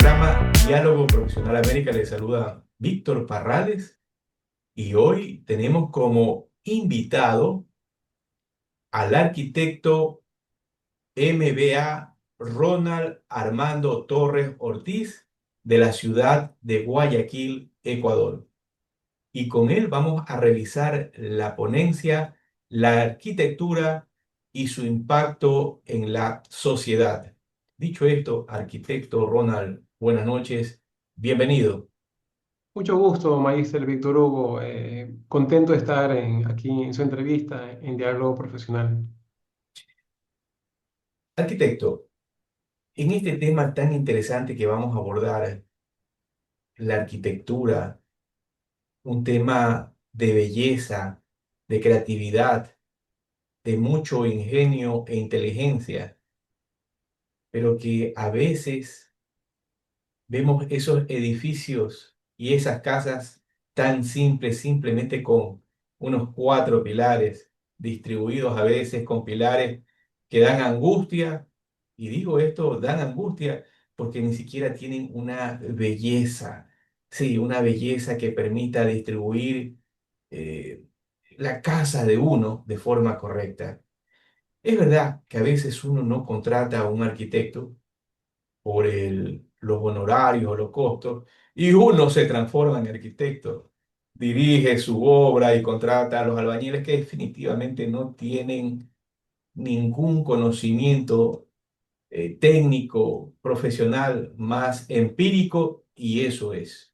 programa Diálogo Profesional América. Les saluda Víctor Parrales y hoy tenemos como invitado al arquitecto MBA Ronald Armando Torres Ortiz de la ciudad de Guayaquil, Ecuador. Y con él vamos a revisar la ponencia, la arquitectura y su impacto en la sociedad. Dicho esto, arquitecto Ronald, buenas noches, bienvenido. Mucho gusto, Magíster Víctor Hugo. Contento de estar aquí en su entrevista en Diálogo Profesional. Arquitecto, en este tema tan interesante que vamos a abordar, la arquitectura, un tema de belleza, de creatividad, de mucho ingenio e inteligencia, pero que a veces vemos esos edificios y esas casas tan simples, simplemente con unos cuatro pilares, distribuidos a veces con pilares que dan angustia. Y digo esto, dan angustia porque ni siquiera tienen una belleza, sí, una belleza que permita distribuir eh, la casa de uno de forma correcta. Es verdad que a veces uno no contrata a un arquitecto por los honorarios o los costos, y uno se transforma en arquitecto, dirige su obra y contrata a los albañiles que definitivamente no tienen ningún conocimiento técnico, profesional, más empírico, y eso es.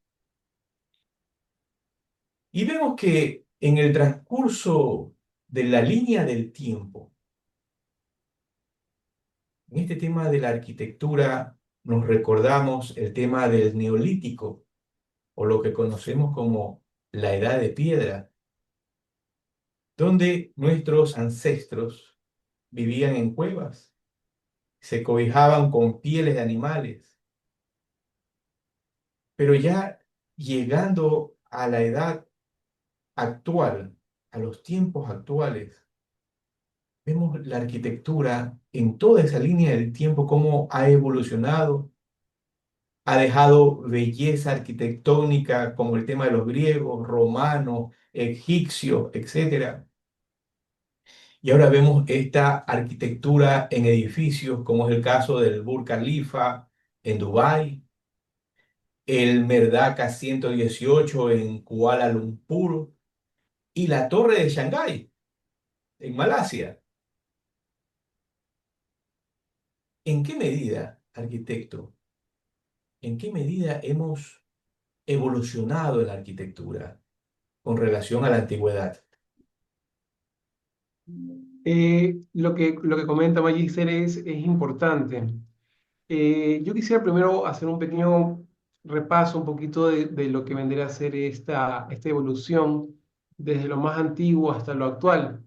Y vemos que en el transcurso de la línea del tiempo, en este tema de la arquitectura, nos recordamos el tema del neolítico, o lo que conocemos como la Edad de Piedra, donde nuestros ancestros vivían en cuevas, se cobijaban con pieles de animales, pero ya llegando a la edad actual, a los tiempos actuales, vemos la arquitectura en toda esa línea del tiempo, cómo ha evolucionado, ha dejado belleza arquitectónica como el tema de los griegos, romanos, egipcios, etcétera. Y ahora vemos esta arquitectura en edificios, como es el caso del Burj Khalifa en Dubái, el Merdaka 118 en Kuala Lumpur y la Torre de Shanghái en Malasia. ¿En qué medida, arquitecto, en qué medida hemos evolucionado en la arquitectura con relación a la antigüedad? Lo que comenta Magíster es importante. Yo quisiera primero hacer un pequeño repaso, un poquito de lo que vendría a ser esta evolución desde lo más antiguo hasta lo actual.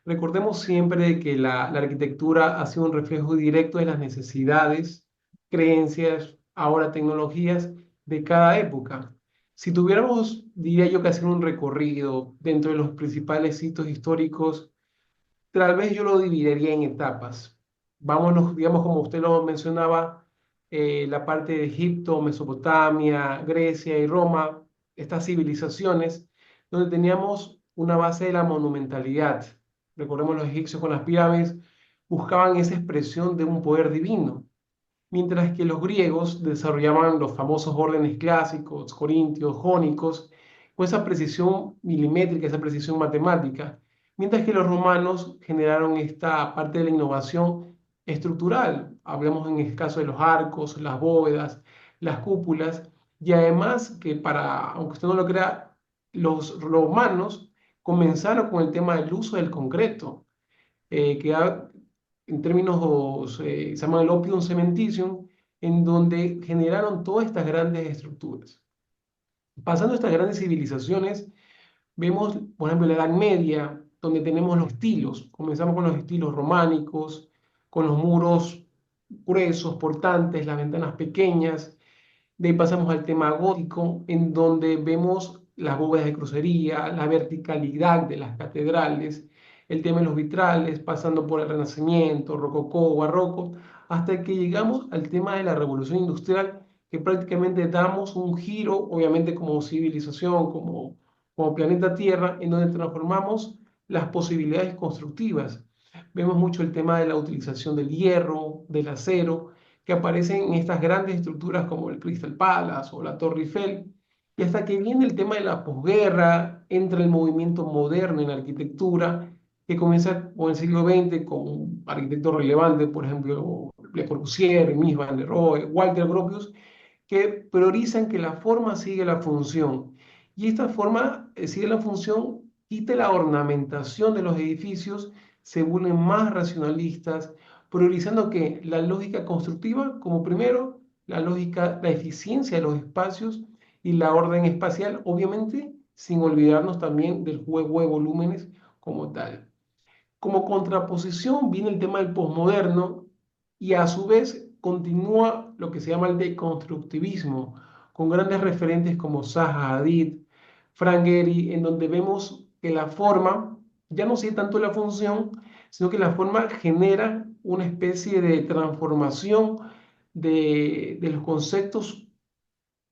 Recordemos siempre que la arquitectura ha sido un reflejo directo de las necesidades, creencias, ahora tecnologías de cada época. Si tuviéramos, diría yo, que hacer un recorrido dentro de los principales sitios históricos, tal vez yo lo dividiría en etapas. Vámonos, digamos, como usted lo mencionaba, la parte de Egipto, Mesopotamia, Grecia y Roma, estas civilizaciones, donde teníamos una base de la monumentalidad. Recordemos los egipcios con las pirámides, buscaban esa expresión de un poder divino, mientras que los griegos desarrollaban los famosos órdenes clásicos, corintios, jónicos, con esa precisión milimétrica, esa precisión matemática, mientras que los romanos generaron esta parte de la innovación estructural. Hablamos en el caso de los arcos, las bóvedas, las cúpulas, y además que para, aunque usted no lo crea, los romanos comenzaron con el tema del uso del concreto, que en términos se llama el opium cementitium, en donde generaron todas estas grandes estructuras. Pasando estas grandes civilizaciones, vemos, por ejemplo, la Edad Media, donde tenemos los estilos. Comenzamos con los estilos románicos, con los muros gruesos, portantes, las ventanas pequeñas. De ahí pasamos al tema gótico, en donde vemos las bóvedas de crucería, la verticalidad de las catedrales, el tema de los vitrales, pasando por el Renacimiento, Rococó, Barroco, hasta que llegamos al tema de la Revolución Industrial, que prácticamente damos un giro, obviamente como civilización, como planeta Tierra, en donde transformamos las posibilidades constructivas. Vemos mucho el tema de la utilización del hierro, del acero, que aparecen en estas grandes estructuras como el Crystal Palace o la Torre Eiffel. Y hasta que viene el tema de la posguerra, entra el movimiento moderno en arquitectura, que comienza con el siglo XX con arquitectos relevantes, por ejemplo, Le Corbusier, Mies van der Rohe, Walter Gropius, que priorizan que la forma sigue la función. Y esta forma sigue la función, quita la ornamentación de los edificios, se vuelven más racionalistas, priorizando que la lógica constructiva como primero, la lógica, la eficiencia de los espacios y la orden espacial, obviamente sin olvidarnos también del juego de volúmenes como tal. Como contraposición viene el tema del posmoderno y a su vez continúa lo que se llama el deconstructivismo, con grandes referentes como Zaha Hadid, Frank Gehry, en donde vemos que la forma ya no sigue tanto la función, sino que la forma genera una especie de transformación de los conceptos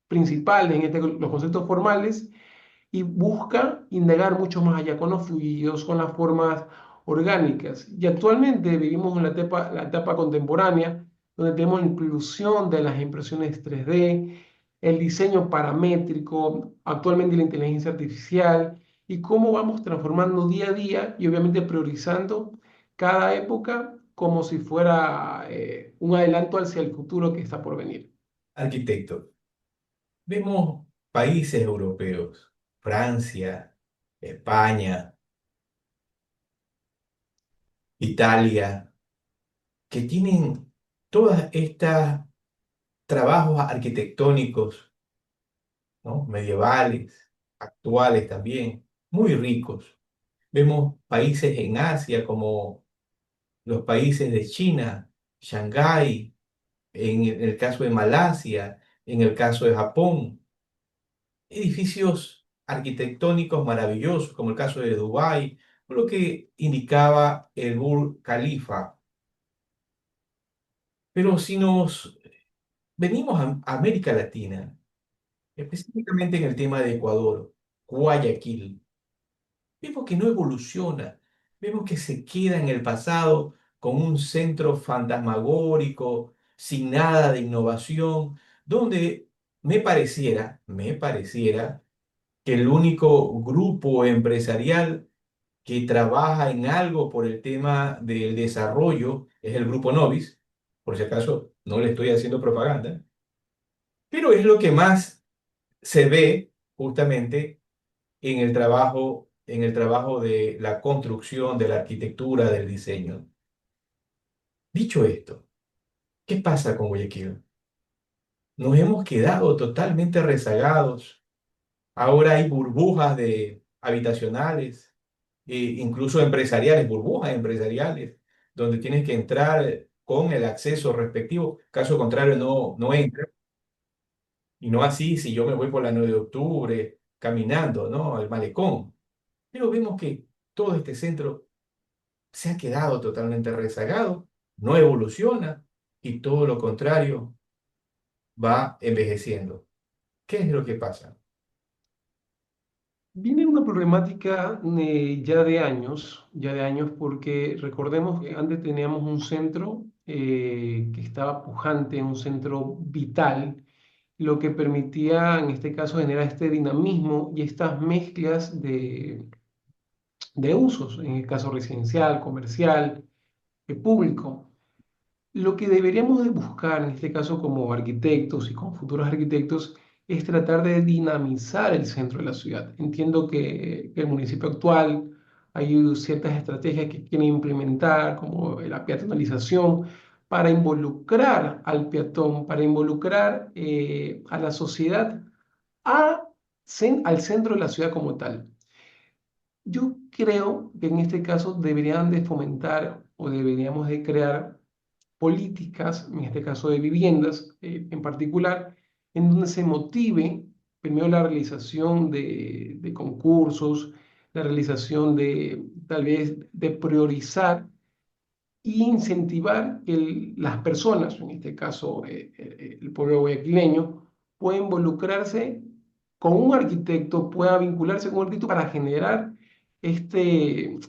principales, en los conceptos formales, y busca indagar mucho más allá con los fluidos, con las formas orgánicas. Y actualmente vivimos en la etapa contemporánea, donde tenemos la inclusión de las impresiones 3D, el diseño paramétrico, actualmente la inteligencia artificial, y cómo vamos transformando día a día y obviamente priorizando cada época como si fuera un adelanto hacia el futuro que está por venir. Arquitecto, vemos países europeos, Francia, España, Italia, que tienen todas estas trabajos arquitectónicos, ¿no? Medievales, actuales también, muy ricos. Vemos países en Asia como los países de China, Shanghái, en el caso de Malasia, en el caso de Japón, edificios arquitectónicos maravillosos, como el caso de Dubái, lo que indicaba el Burj Khalifa. Pero si nos venimos a América Latina, específicamente en el tema de Ecuador, Guayaquil, vemos que no evoluciona, vemos que se queda en el pasado con un centro fantasmagórico, sin nada de innovación, donde me pareciera que el único grupo empresarial que trabaja en algo por el tema del desarrollo es el Grupo Novis, por si acaso no le estoy haciendo propaganda, pero es lo que más se ve justamente en el trabajo de la construcción, de la arquitectura, del diseño. Dicho esto, ¿qué pasa con Guayaquil? Nos hemos quedado totalmente rezagados. Ahora hay burbujas de habitacionales, incluso empresariales, burbujas empresariales, donde tienes que entrar con el acceso respectivo. Caso contrario, no entra. Y no así si yo me voy por la 9 de octubre caminando, ¿no? Al malecón. Pero vemos que todo este centro se ha quedado totalmente rezagado, no evoluciona y todo lo contrario, va envejeciendo. ¿Qué es lo que pasa? Viene una problemática ya de años, porque recordemos que antes teníamos un centro que estaba pujante, un centro vital, lo que permitía en este caso generar este dinamismo y estas mezclas de usos, en el caso residencial, comercial, público. Lo que deberíamos de buscar, en este caso como arquitectos y como futuros arquitectos, es tratar de dinamizar el centro de la ciudad. Entiendo que el municipio actual hay ciertas estrategias que quieren implementar, como la peatonalización, para involucrar al peatón, para involucrar a la sociedad al centro de la ciudad como tal. Yo creo que en este caso deberían de fomentar o deberíamos de crear políticas, en este caso de viviendas en particular, en donde se motive primero la realización de concursos, la realización de tal vez de priorizar y incentivar que las personas, en este caso el pueblo guayaquileño, pueda involucrarse con un arquitecto, pueda vincularse con un arquitecto para generar este,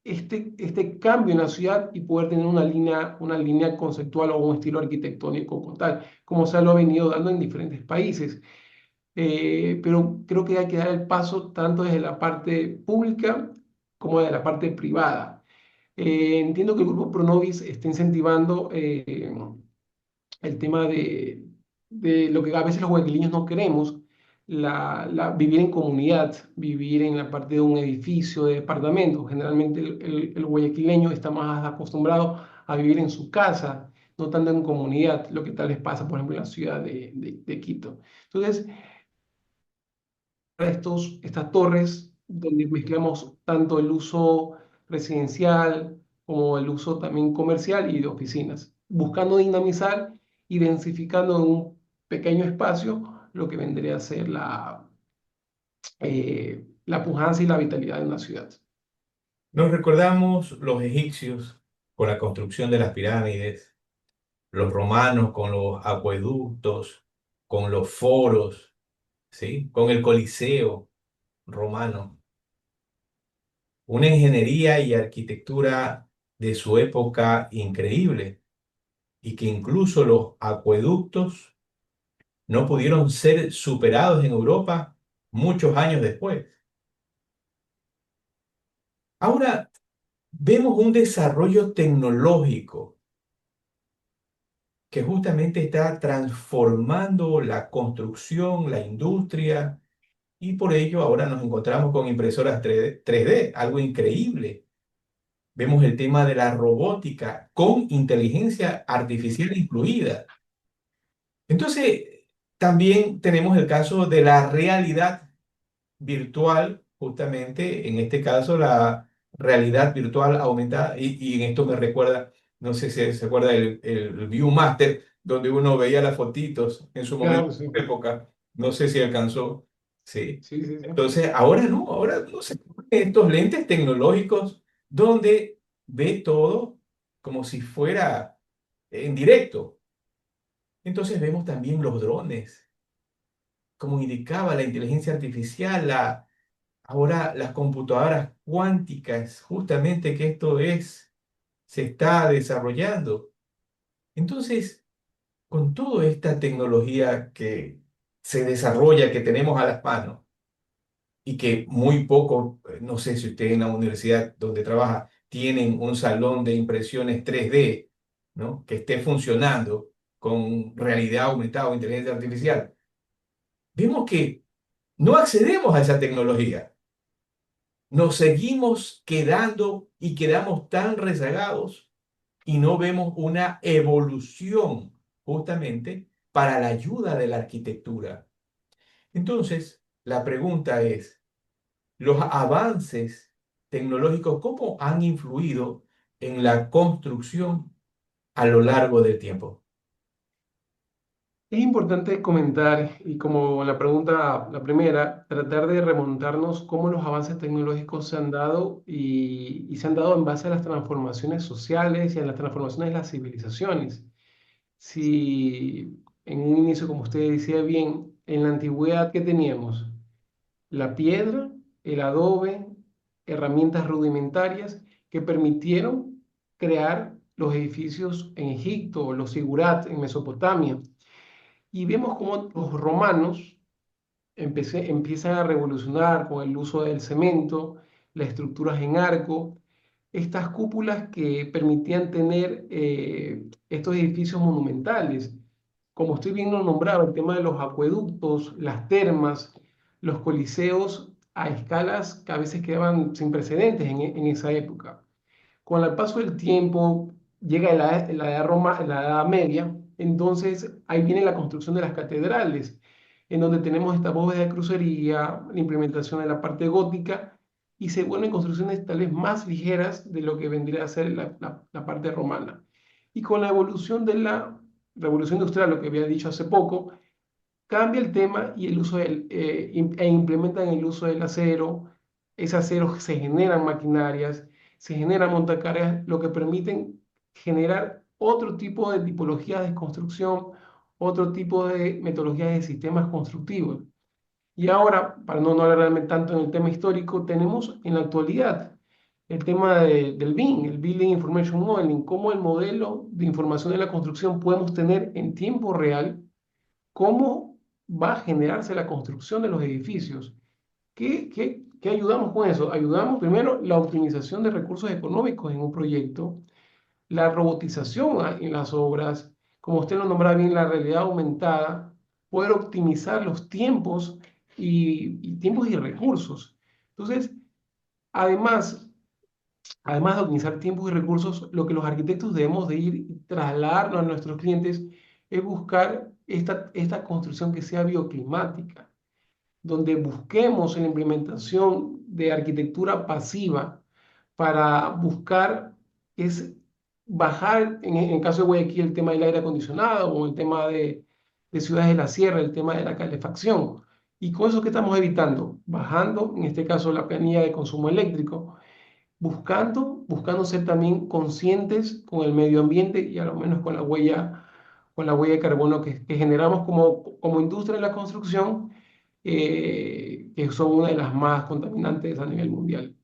este cambio en la ciudad y poder tener una línea conceptual o un estilo arquitectónico como tal, como se lo ha venido dando en diferentes países. Pero creo que hay que dar el paso tanto desde la parte pública como desde la parte privada. Entiendo que el grupo Pronovis está incentivando el tema de lo que a veces los guayaquileños no queremos, vivir en comunidad, vivir en la parte de un edificio, de departamento. Generalmente el guayaquileño está más acostumbrado a vivir en su casa, no tanto en comunidad, lo que tal les pasa, por ejemplo, en la ciudad de Quito. Entonces, estas torres donde mezclamos tanto el uso residencial como el uso también comercial y de oficinas, buscando dinamizar y densificando en un pequeño espacio lo que vendría a ser la pujanza y la vitalidad de una ciudad. Nos recordamos los egipcios con la construcción de las pirámides, los romanos con los acueductos, con los foros, ¿sí? Con el Coliseo romano. Una ingeniería y arquitectura de su época increíble y que incluso los acueductos no pudieron ser superados en Europa muchos años después. Ahora vemos un desarrollo tecnológico que justamente está transformando la construcción, la industria, y por ello ahora nos encontramos con impresoras 3D, algo increíble. Vemos el tema de la robótica con inteligencia artificial incluida. Entonces, también tenemos el caso de la realidad virtual, justamente en este caso la realidad virtual aumentada, y en esto me recuerda, no sé si se acuerda el Viewmaster, donde uno veía las fotitos en su momento, Claro, sí. época, no sé si alcanzó, sí. Sí, sí, sí. Entonces, ahora no, ahora no se ponen estos lentes tecnológicos donde ve todo como si fuera en directo. Entonces vemos también los drones, como indicaba la inteligencia artificial, ahora las computadoras cuánticas, justamente que se está desarrollando. Entonces, con toda esta tecnología que se desarrolla, que tenemos a las manos, y que muy poco, no sé si usted en la universidad donde trabaja, tienen un salón de impresiones 3D, ¿no? Que esté funcionando con realidad aumentada o inteligencia artificial. Vemos que no accedemos a esa tecnología. Nos seguimos quedando y quedamos tan rezagados y no vemos una evolución justamente para la ayuda de la arquitectura. Entonces, la pregunta es, ¿los avances tecnológicos cómo han influido en la construcción a lo largo del tiempo? Es importante comentar, y como la pregunta, la primera, tratar de remontarnos cómo los avances tecnológicos se han dado y se han dado en base a las transformaciones sociales y a las transformaciones de las civilizaciones. Si en un inicio, como usted decía bien, en la antigüedad, ¿qué teníamos? La piedra, el adobe, herramientas rudimentarias que permitieron crear los edificios en Egipto, los zigurat en Mesopotamia. Y vemos cómo los romanos empiezan a revolucionar con el uso del cemento, las estructuras en arco, estas cúpulas que permitían tener estos edificios monumentales. Como estoy bien nombrado, el tema de los acueductos, las termas, los coliseos a escalas que a veces quedaban sin precedentes en esa época. Con el paso del tiempo llega la edad la Edad Media, entonces ahí viene la construcción de las catedrales, en donde tenemos esta bóveda de crucería, la implementación de la parte gótica, y se vuelven construcciones tal vez más ligeras de lo que vendría a ser la parte romana. Y con la evolución de la revolución industrial, lo que había dicho hace poco, cambia el tema y el uso e implementan el uso del acero. Ese acero se generan maquinarias, se generan montacargas, lo que permiten generar otro tipo de tipologías de construcción, otro tipo de metodologías de sistemas constructivos. Y ahora, para no alargarme tanto en el tema histórico, tenemos en la actualidad el tema del BIM, el Building Information Modeling, cómo el modelo de información de la construcción podemos tener en tiempo real, cómo va a generarse la construcción de los edificios. ¿Qué ayudamos con eso? Ayudamos primero la optimización de recursos económicos en un proyecto, la robotización en las obras, como usted lo nombraba bien, la realidad aumentada, poder optimizar los tiempos y tiempos y recursos. Entonces, además, además de optimizar tiempos y recursos, lo que los arquitectos debemos de ir y trasladarnos a nuestros clientes es buscar esta construcción que sea bioclimática, donde busquemos en la implementación de arquitectura pasiva para buscar es bajar, en caso de Guayaquil, el tema del aire acondicionado o el tema de ciudades de la sierra, el tema de la calefacción. ¿Y con eso qué estamos evitando? Bajando, en este caso, la planilla de consumo eléctrico, buscando ser también conscientes con el medio ambiente y a lo menos con la huella de carbono que generamos como industria de la construcción, que son una de las más contaminantes a nivel mundial.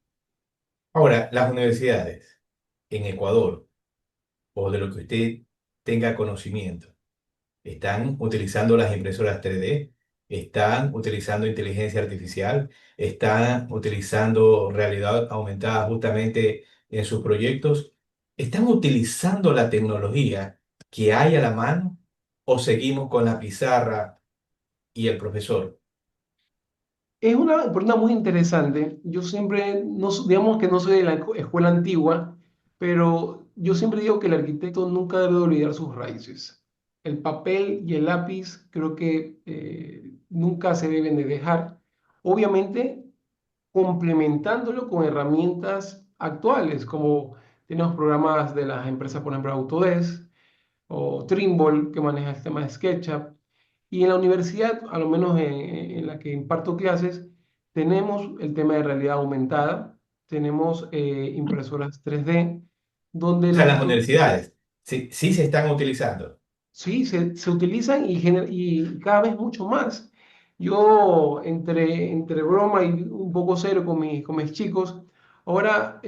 Ahora, las universidades en Ecuador, o de lo que usted tenga conocimiento, están utilizando las impresoras 3D, están utilizando inteligencia artificial, están utilizando realidad aumentada justamente en sus proyectos, están utilizando la tecnología que hay a la mano o seguimos con la pizarra y el profesor. Es una pregunta muy interesante. Yo siempre, no, digamos que no soy de la escuela antigua, pero yo siempre digo que el arquitecto nunca debe olvidar sus raíces. El papel y el lápiz creo que nunca se deben de dejar. Obviamente, complementándolo con herramientas actuales, como tenemos programas de las empresas, por ejemplo, Autodesk o Trimble, que maneja el tema de SketchUp. Y en la universidad, a lo menos en la que imparto clases, tenemos el tema de realidad aumentada, tenemos impresoras 3D, donde O sea, los las estudiantes universidades sí, sí se están utilizando. sí, se utilizan y cada vez mucho más. Yo, entre broma y un poco serio con mis chicos, ahora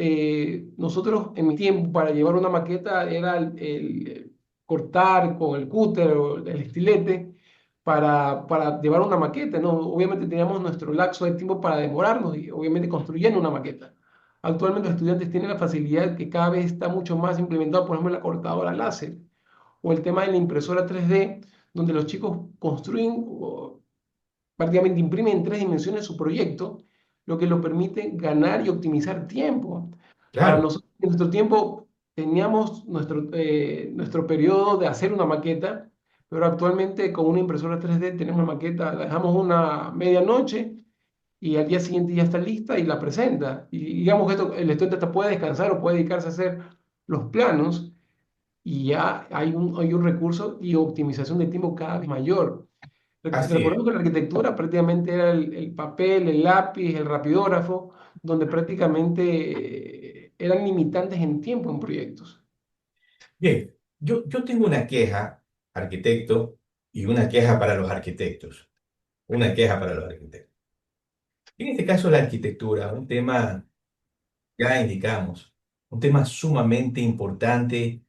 nosotros en mi tiempo para llevar una maqueta era el cortar con el cúter o el estilete para llevar una maqueta, ¿no? Obviamente teníamos nuestro lapso de tiempo para demorarnos y obviamente construyendo una maqueta. Actualmente los estudiantes tienen la facilidad que cada vez está mucho más implementado, por ejemplo, la cortadora láser o el tema de la impresora 3D, donde los chicos construyen o prácticamente imprimen en tres dimensiones su proyecto, lo que lo permite ganar y optimizar tiempo. Para Claro, nosotros, en nuestro tiempo, teníamos nuestro periodo de hacer una maqueta, pero actualmente con una impresora 3D tenemos una maqueta, la dejamos una medianoche y al día siguiente ya está lista y la presenta. Y digamos que el estudiante hasta puede descansar o puede dedicarse a hacer los planos y ya hay un recurso y optimización de tiempo cada vez mayor. así es. Recordemos que la arquitectura prácticamente era el papel, el lápiz, el rapidógrafo, donde prácticamente eran limitantes en tiempo en proyectos. Bien, yo tengo una queja, arquitecto, y una queja para los arquitectos. Una queja para los arquitectos. En este caso, la arquitectura, un tema, ya indicamos, un tema sumamente importante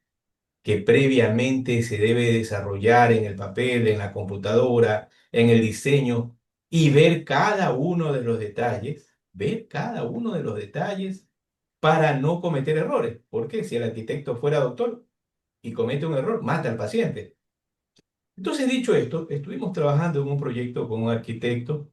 que previamente se debe desarrollar en el papel, en la computadora, en el diseño y ver cada uno de los detalles, ver cada uno de los detalles para no cometer errores. Porque si el arquitecto fuera doctor y comete un error, mata al paciente. Entonces, dicho esto, estuvimos trabajando en un proyecto con un arquitecto.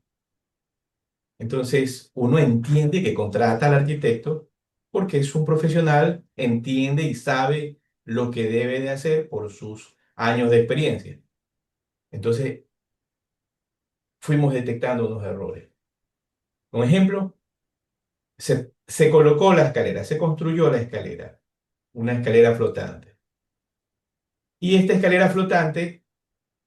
Entonces, uno entiende que contrata al arquitecto porque es un profesional, entiende y sabe lo que debe de hacer por sus años de experiencia. Entonces, fuimos detectando unos errores. Un ejemplo, se colocó la escalera, se construyó la escalera, una escalera flotante. Y esta escalera flotante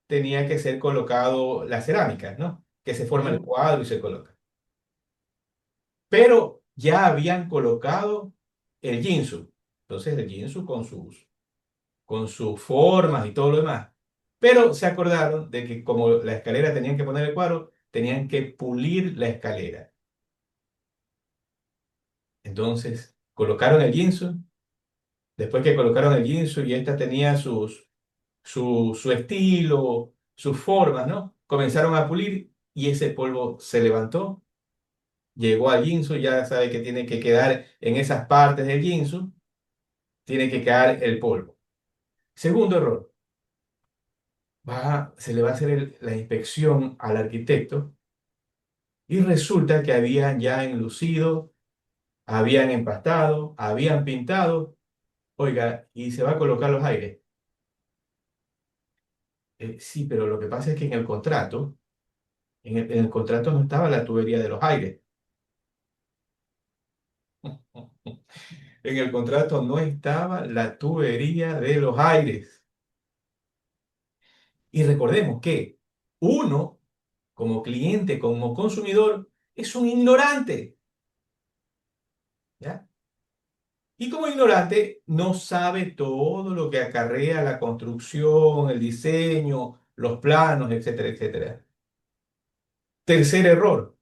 tenía que ser colocado la cerámica, ¿no? Que se forma el Ujú. cuadro y se coloca. Pero ya habían colocado el ginsu. Entonces el ginsu con sus con sus formas y todo lo demás. Pero se acordaron de que como la escalera tenían que poner el cuadro, tenían que pulir la escalera. Entonces, colocaron el lienzo. Después que colocaron el lienzo y esta tenía su estilo, sus formas, ¿no? Comenzaron a pulir y ese polvo se levantó, llegó al lienzo, ya sabe que tiene que quedar en esas partes del lienzo, tiene que quedar el polvo. Segundo error, se le va a hacer la inspección al arquitecto y resulta que habían ya enlucido, habían empastado, habían pintado, oiga, y se va a colocar los aires. Sí, pero lo que pasa es que en el contrato no estaba la tubería de los aires. En el contrato no estaba la tubería de los aires. Y recordemos que uno, como cliente, como consumidor, es un ignorante, ¿ya? Y como ignorante no sabe todo lo que acarrea la construcción, el diseño, los planos, etcétera, etcétera. Tercer error,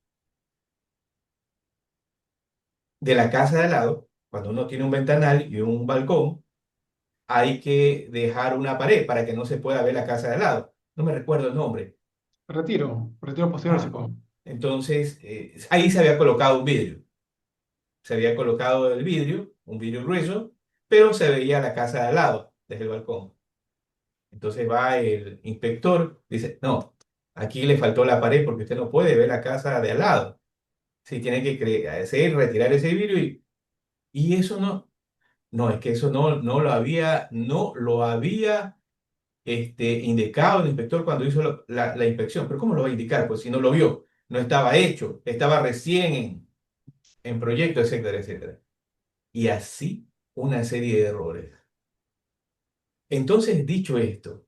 de la casa de al lado, cuando uno tiene un ventanal y un balcón, hay que dejar una pared para que no se pueda ver la casa de al lado. No me recuerdo el nombre. Retiro posterior, Ah, supongo. entonces, ahí se había colocado un vidrio. Se había colocado el vidrio, un vidrio grueso, pero se veía la casa de al lado, desde el balcón. Entonces va el inspector, dice, no, aquí le faltó la pared porque usted no puede ver la casa de al lado. Sí, tiene que hacer, retirar ese vidrio y eso no, no, es que eso no lo había indicado el inspector cuando hizo la inspección. Pero ¿cómo lo va a indicar? Pues si no lo vio, no estaba hecho, estaba recién en proyecto, etcétera, etcétera. Y así una serie de errores. Entonces, dicho esto,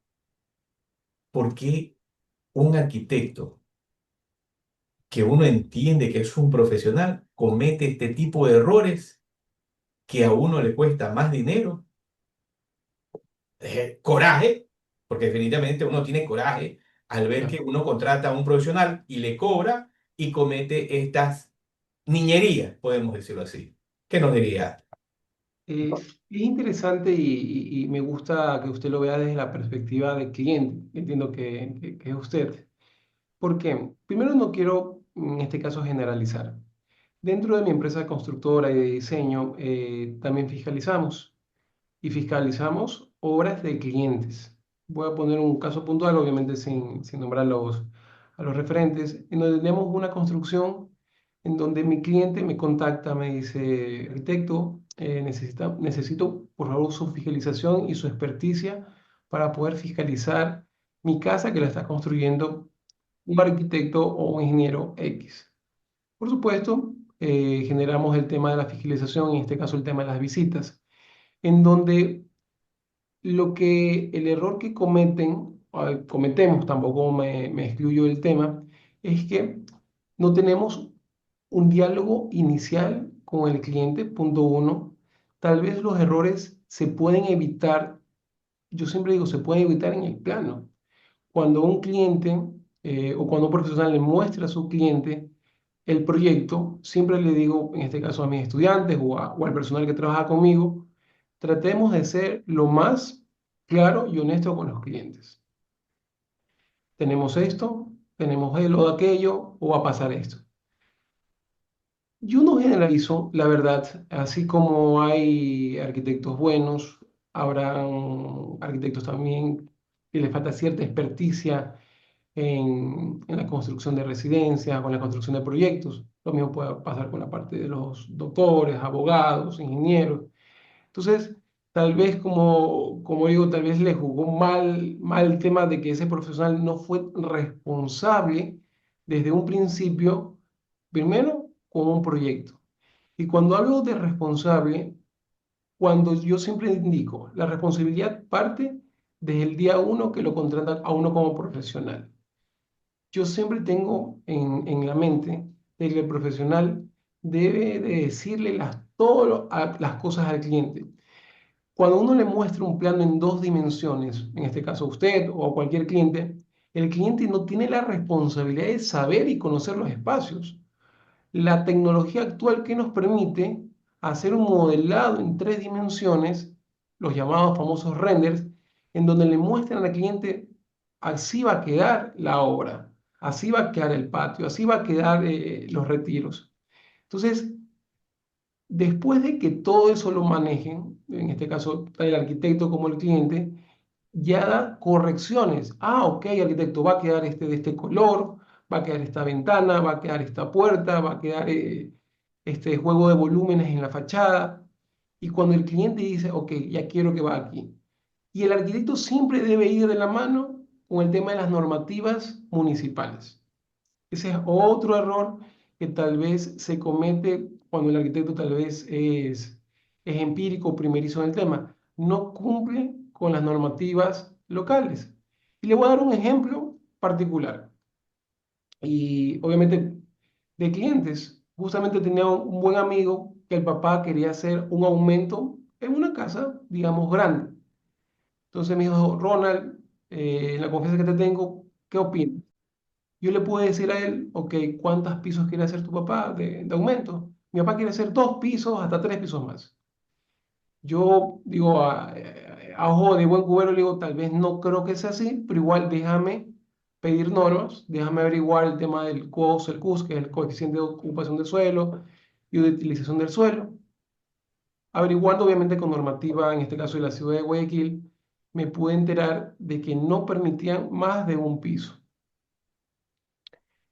¿por qué un arquitecto que uno entiende que es un profesional comete este tipo de errores que a uno le cuesta más dinero? Coraje, porque definitivamente uno tiene coraje al ver que Claro. uno contrata a un profesional y le cobra y comete estas niñerías, podemos decirlo así. ¿Qué nos diría? Es interesante y me gusta que usted lo vea desde la perspectiva del cliente. Entiendo que es usted. ¿Por qué? Primero, no quiero en este caso generalizar. Dentro de mi empresa constructora y de diseño, también fiscalizamos obras de clientes. Voy a poner un caso puntual, obviamente sin nombrar a los referentes, en donde tenemos una construcción en donde mi cliente me contacta, me dice, arquitecto, necesito por favor su fiscalización y su experticia para poder fiscalizar mi casa que la está construyendo un arquitecto o un ingeniero X. Por supuesto, generamos el tema de la fiscalización, en este caso el tema de las visitas, en donde el error que cometemos, tampoco me excluyo del tema, es que no tenemos un diálogo inicial con el cliente, punto uno. Tal vez los errores se pueden evitar, yo siempre digo, se pueden evitar en el plano. Cuando un cliente o cuando un profesional le muestra a su cliente el proyecto, siempre le digo, en este caso a mis estudiantes o al personal que trabaja conmigo, tratemos de ser lo más claro y honesto con los clientes. Tenemos esto, tenemos lo de aquello, o va a pasar esto. Yo no generalizo, la verdad, así como hay arquitectos buenos, habrán arquitectos también que les falta cierta experticia en la construcción de residencias, con la construcción de proyectos. Lo mismo puede pasar con la parte de los doctores, abogados, ingenieros. Entonces, tal vez, como digo, tal vez le jugó mal el tema de que ese profesional no fue responsable desde un principio, primero con un proyecto. Y cuando hablo de responsable, cuando yo siempre indico, la responsabilidad parte desde el día uno que lo contratan a uno como profesional. Yo siempre tengo en la mente de que el profesional debe de decirle las cosas al cliente. Cuando uno le muestra un plano en dos dimensiones, en este caso a usted o a cualquier cliente, el cliente no tiene la responsabilidad de saber y conocer los espacios. La tecnología actual que nos permite hacer un modelado en tres dimensiones, los llamados famosos renders, en donde le muestran al cliente así va a quedar la obra, así va a quedar el patio, así va a quedar los retiros. Entonces, después de que todo eso lo manejen, en este caso el arquitecto como el cliente, ya da correcciones. Ah, ok, arquitecto, va a quedar este de este color, va a quedar esta ventana, va a quedar esta puerta, va a quedar este juego de volúmenes en la fachada. Y cuando el cliente dice, ok, ya quiero que va aquí. Y el arquitecto siempre debe ir de la mano con el tema de las normativas municipales. Ese es otro error que tal vez se comete cuando el arquitecto tal vez es empírico, primerizo en el tema. No cumple con las normativas locales. Y le voy a dar un ejemplo particular. Y obviamente de clientes. Justamente tenía un buen amigo que el papá quería hacer un aumento en una casa, digamos, grande. Entonces me dijo, Ronald, en la confianza que te tengo, ¿qué opinas? Yo le puedo decir a él, ok, ¿cuántos pisos quiere hacer tu papá de aumento? Mi papá quiere hacer 2 pisos hasta 3 pisos más. Yo digo, a ojo de buen cubero, le digo, tal vez no creo que sea así, pero igual déjame pedir normas, déjame averiguar el tema del COS, el CUS, que es el coeficiente de ocupación del suelo y de utilización del suelo. Averiguando obviamente con normativa, en este caso de la ciudad de Guayaquil, me pude enterar de que no permitían más de un piso.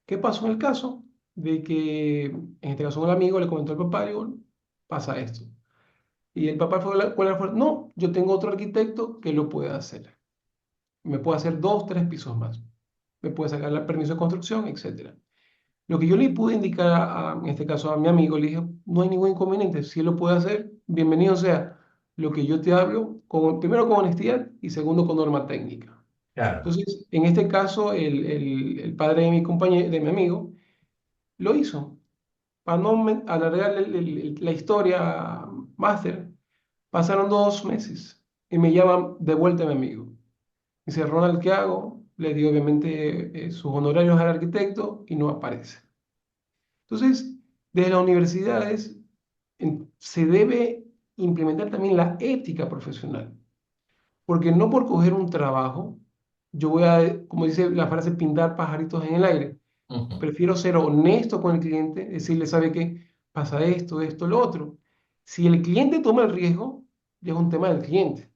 ¿Qué pasó en el caso? De que, en este caso, un amigo le comentó al papá, digo, pasa esto. Y el papá fue, ¿cuál fue? No, yo tengo otro arquitecto que lo puede hacer. Me puede hacer 2, 3 pisos más. Me puede sacar el permiso de construcción, etcétera. Lo que yo le pude indicar, en este caso a mi amigo, le dije, no hay ningún inconveniente. Si él lo puede hacer, bienvenido sea. Lo que yo te hablo, primero con honestidad y segundo con norma técnica. Claro, Entonces, en este caso, el padre de mi compañero, de mi amigo, lo hizo. Para no alargar la historia, máster, pasaron 2 meses y me llaman de vuelta mi amigo. Dice, Ronald, ¿qué hago? Le di obviamente sus honorarios al arquitecto y no aparece. Entonces, desde las universidades se debe implementar también la ética profesional, porque no por coger un trabajo, yo voy a, como dice la frase, pintar pajaritos en el aire. ujú, Prefiero ser honesto con el cliente, decirle, ¿sabe qué? Pasa esto, esto, lo otro. Si el cliente toma el riesgo, ya es un tema del cliente,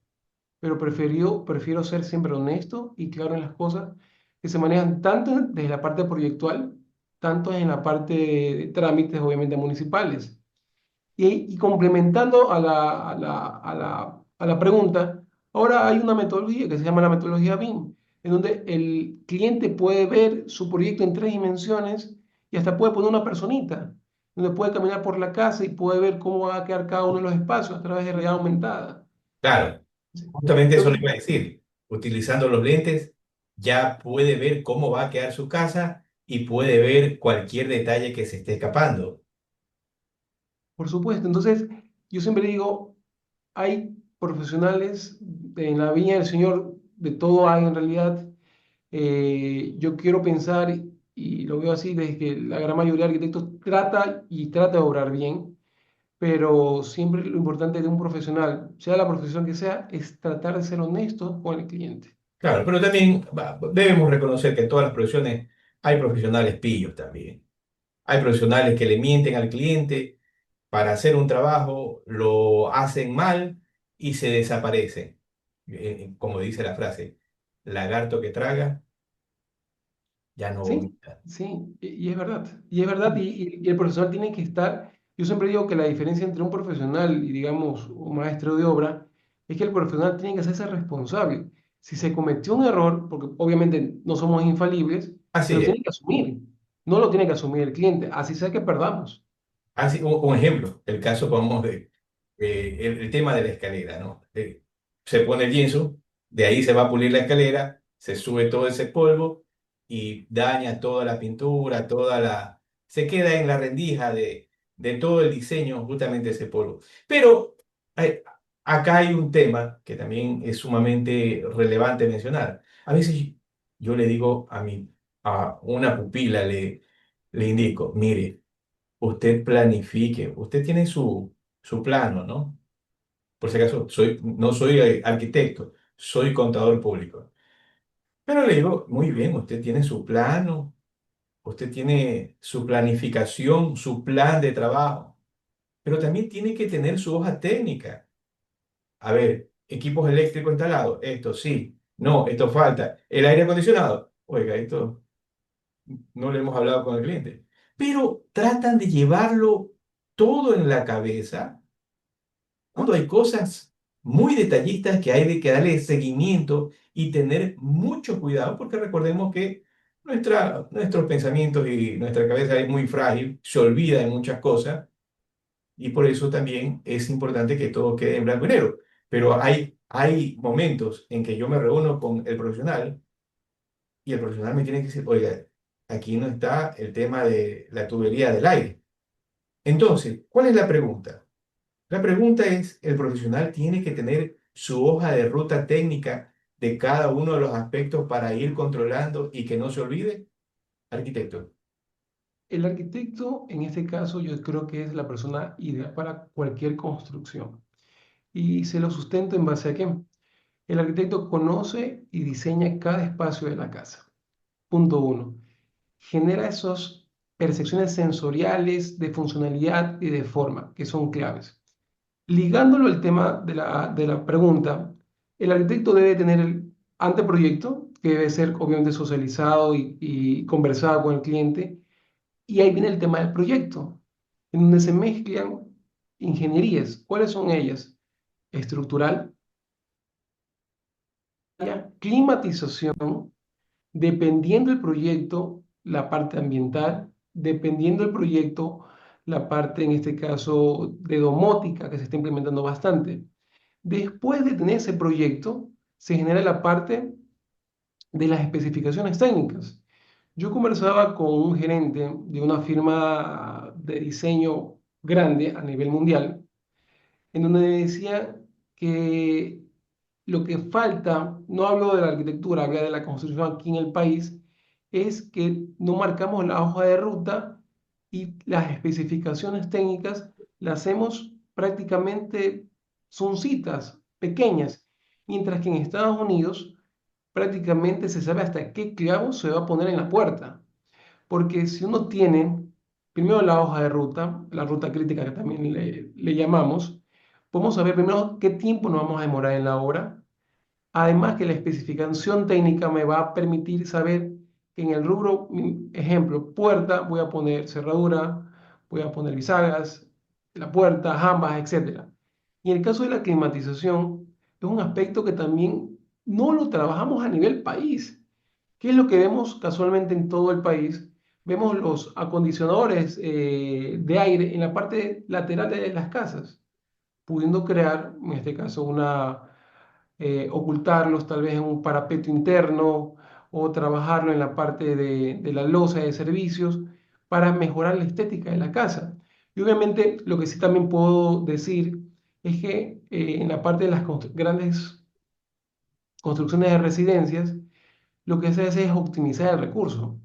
pero prefiero ser siempre honesto y claro en las cosas que se manejan tanto desde la parte proyectual, tanto en la parte de trámites, obviamente, municipales. Y complementando a la pregunta, ahora hay una metodología que se llama la metodología BIM, en donde el cliente puede ver su proyecto en 3 dimensiones y hasta puede poner una personita, donde puede caminar por la casa y puede ver cómo va a quedar cada uno de los espacios a través de realidad aumentada. claro. Sí. Justamente eso le Entonces, iba a decir. Utilizando los lentes, ya puede ver cómo va a quedar su casa y puede ver cualquier detalle que se esté escapando. por supuesto, entonces yo siempre digo, hay profesionales en la viña del Señor, de todo hay en realidad. Yo quiero pensar, y lo veo así, desde que la gran mayoría de arquitectos trata de obrar bien, pero siempre lo importante de un profesional, sea la profesión que sea, es tratar de ser honesto con el cliente. Claro, pero también debemos reconocer que en todas las profesiones hay profesionales pillos también. Hay profesionales que le mienten al cliente para hacer un trabajo, lo hacen mal y se desaparecen. Como dice la frase, lagarto que traga, ya no Sí, vomita. sí, y es verdad. Y es verdad, y el profesional tiene que estar. Yo siempre digo que la diferencia entre un profesional y, digamos, un maestro de obra es que el profesional tiene que hacerse responsable. Si se cometió un error, porque obviamente no somos infalibles, se lo Así es. tiene que asumir. No lo tiene que asumir el cliente, así sea que perdamos. Así, un ejemplo, el caso, vamos, el tema de la escalera, ¿no? Se pone el lienzo, de ahí se va a pulir la escalera, se sube todo ese polvo y daña toda la pintura, se queda en la rendija de todo el diseño justamente ese polvo. Pero acá hay un tema que también es sumamente relevante mencionar. A veces yo le digo a una pupila, le indico, mire, usted planifique, usted tiene su plano, ¿no? Por si acaso, no soy arquitecto, soy contador público. Pero le digo, muy bien, usted tiene su plano, usted tiene su planificación, su plan de trabajo, pero también tiene que tener su hoja técnica. A ver, equipos eléctricos instalados, esto sí, no, esto falta. El aire acondicionado, oiga, esto no le hemos hablado con el cliente. Pero tratan de llevarlo todo en la cabeza cuando hay cosas muy detallistas que hay de que darle seguimiento y tener mucho cuidado, porque recordemos que nuestros pensamientos y nuestra cabeza es muy frágil, se olvida de muchas cosas y por eso también es importante que todo quede en blanco y negro. Pero hay momentos en que yo me reúno con el profesional y el profesional me tiene que decir, oiga, aquí no está el tema de la tubería del aire. Entonces, ¿cuál es la pregunta? La pregunta es, ¿el profesional tiene que tener su hoja de ruta técnica de cada uno de los aspectos para ir controlando y que no se olvide? Arquitecto. El arquitecto, en este caso, yo creo que es la persona ideal para cualquier construcción. Y se lo sustento en base a qué. El arquitecto conoce y diseña cada espacio de la casa. Punto uno. Genera esas percepciones sensoriales de funcionalidad y de forma, que son claves. Ligándolo al tema de la pregunta, el arquitecto debe tener el anteproyecto, que debe ser obviamente socializado y conversado con el cliente, y ahí viene el tema del proyecto, en donde se mezclan ingenierías. ¿Cuáles son ellas? Estructural, climatización, dependiendo del proyecto, la parte ambiental, dependiendo del proyecto, la parte, en este caso, de domótica, que se está implementando bastante. Después de tener ese proyecto, se genera la parte de las especificaciones técnicas. Yo conversaba con un gerente de una firma de diseño grande a nivel mundial, en donde me decía que lo que falta, no hablo de la arquitectura, hablo de la construcción aquí en el país, es que no marcamos la hoja de ruta y las especificaciones técnicas las hacemos prácticamente, son citas pequeñas, mientras que en Estados Unidos prácticamente se sabe hasta qué clavo se va a poner en la puerta. Porque si uno tiene primero la hoja de ruta, la ruta crítica que también le llamamos, podemos saber primero qué tiempo nos vamos a demorar en la obra. Además que la especificación técnica me va a permitir saber que en el rubro, ejemplo, puerta, voy a poner cerradura, voy a poner bisagras, la puerta, jambas, etcétera. Y en el caso de la climatización, es un aspecto que también no lo trabajamos a nivel país. ¿Qué es lo que vemos casualmente en todo el país? Vemos los acondicionadores de aire en la parte lateral de las casas, pudiendo crear, en este caso, ocultarlos tal vez en un parapeto interno o trabajarlo en la parte de la losa de servicios para mejorar la estética de la casa. Y obviamente lo que sí también puedo decir es que en la parte de las grandes construcciones de residencias, lo que se hace es optimizar el recurso.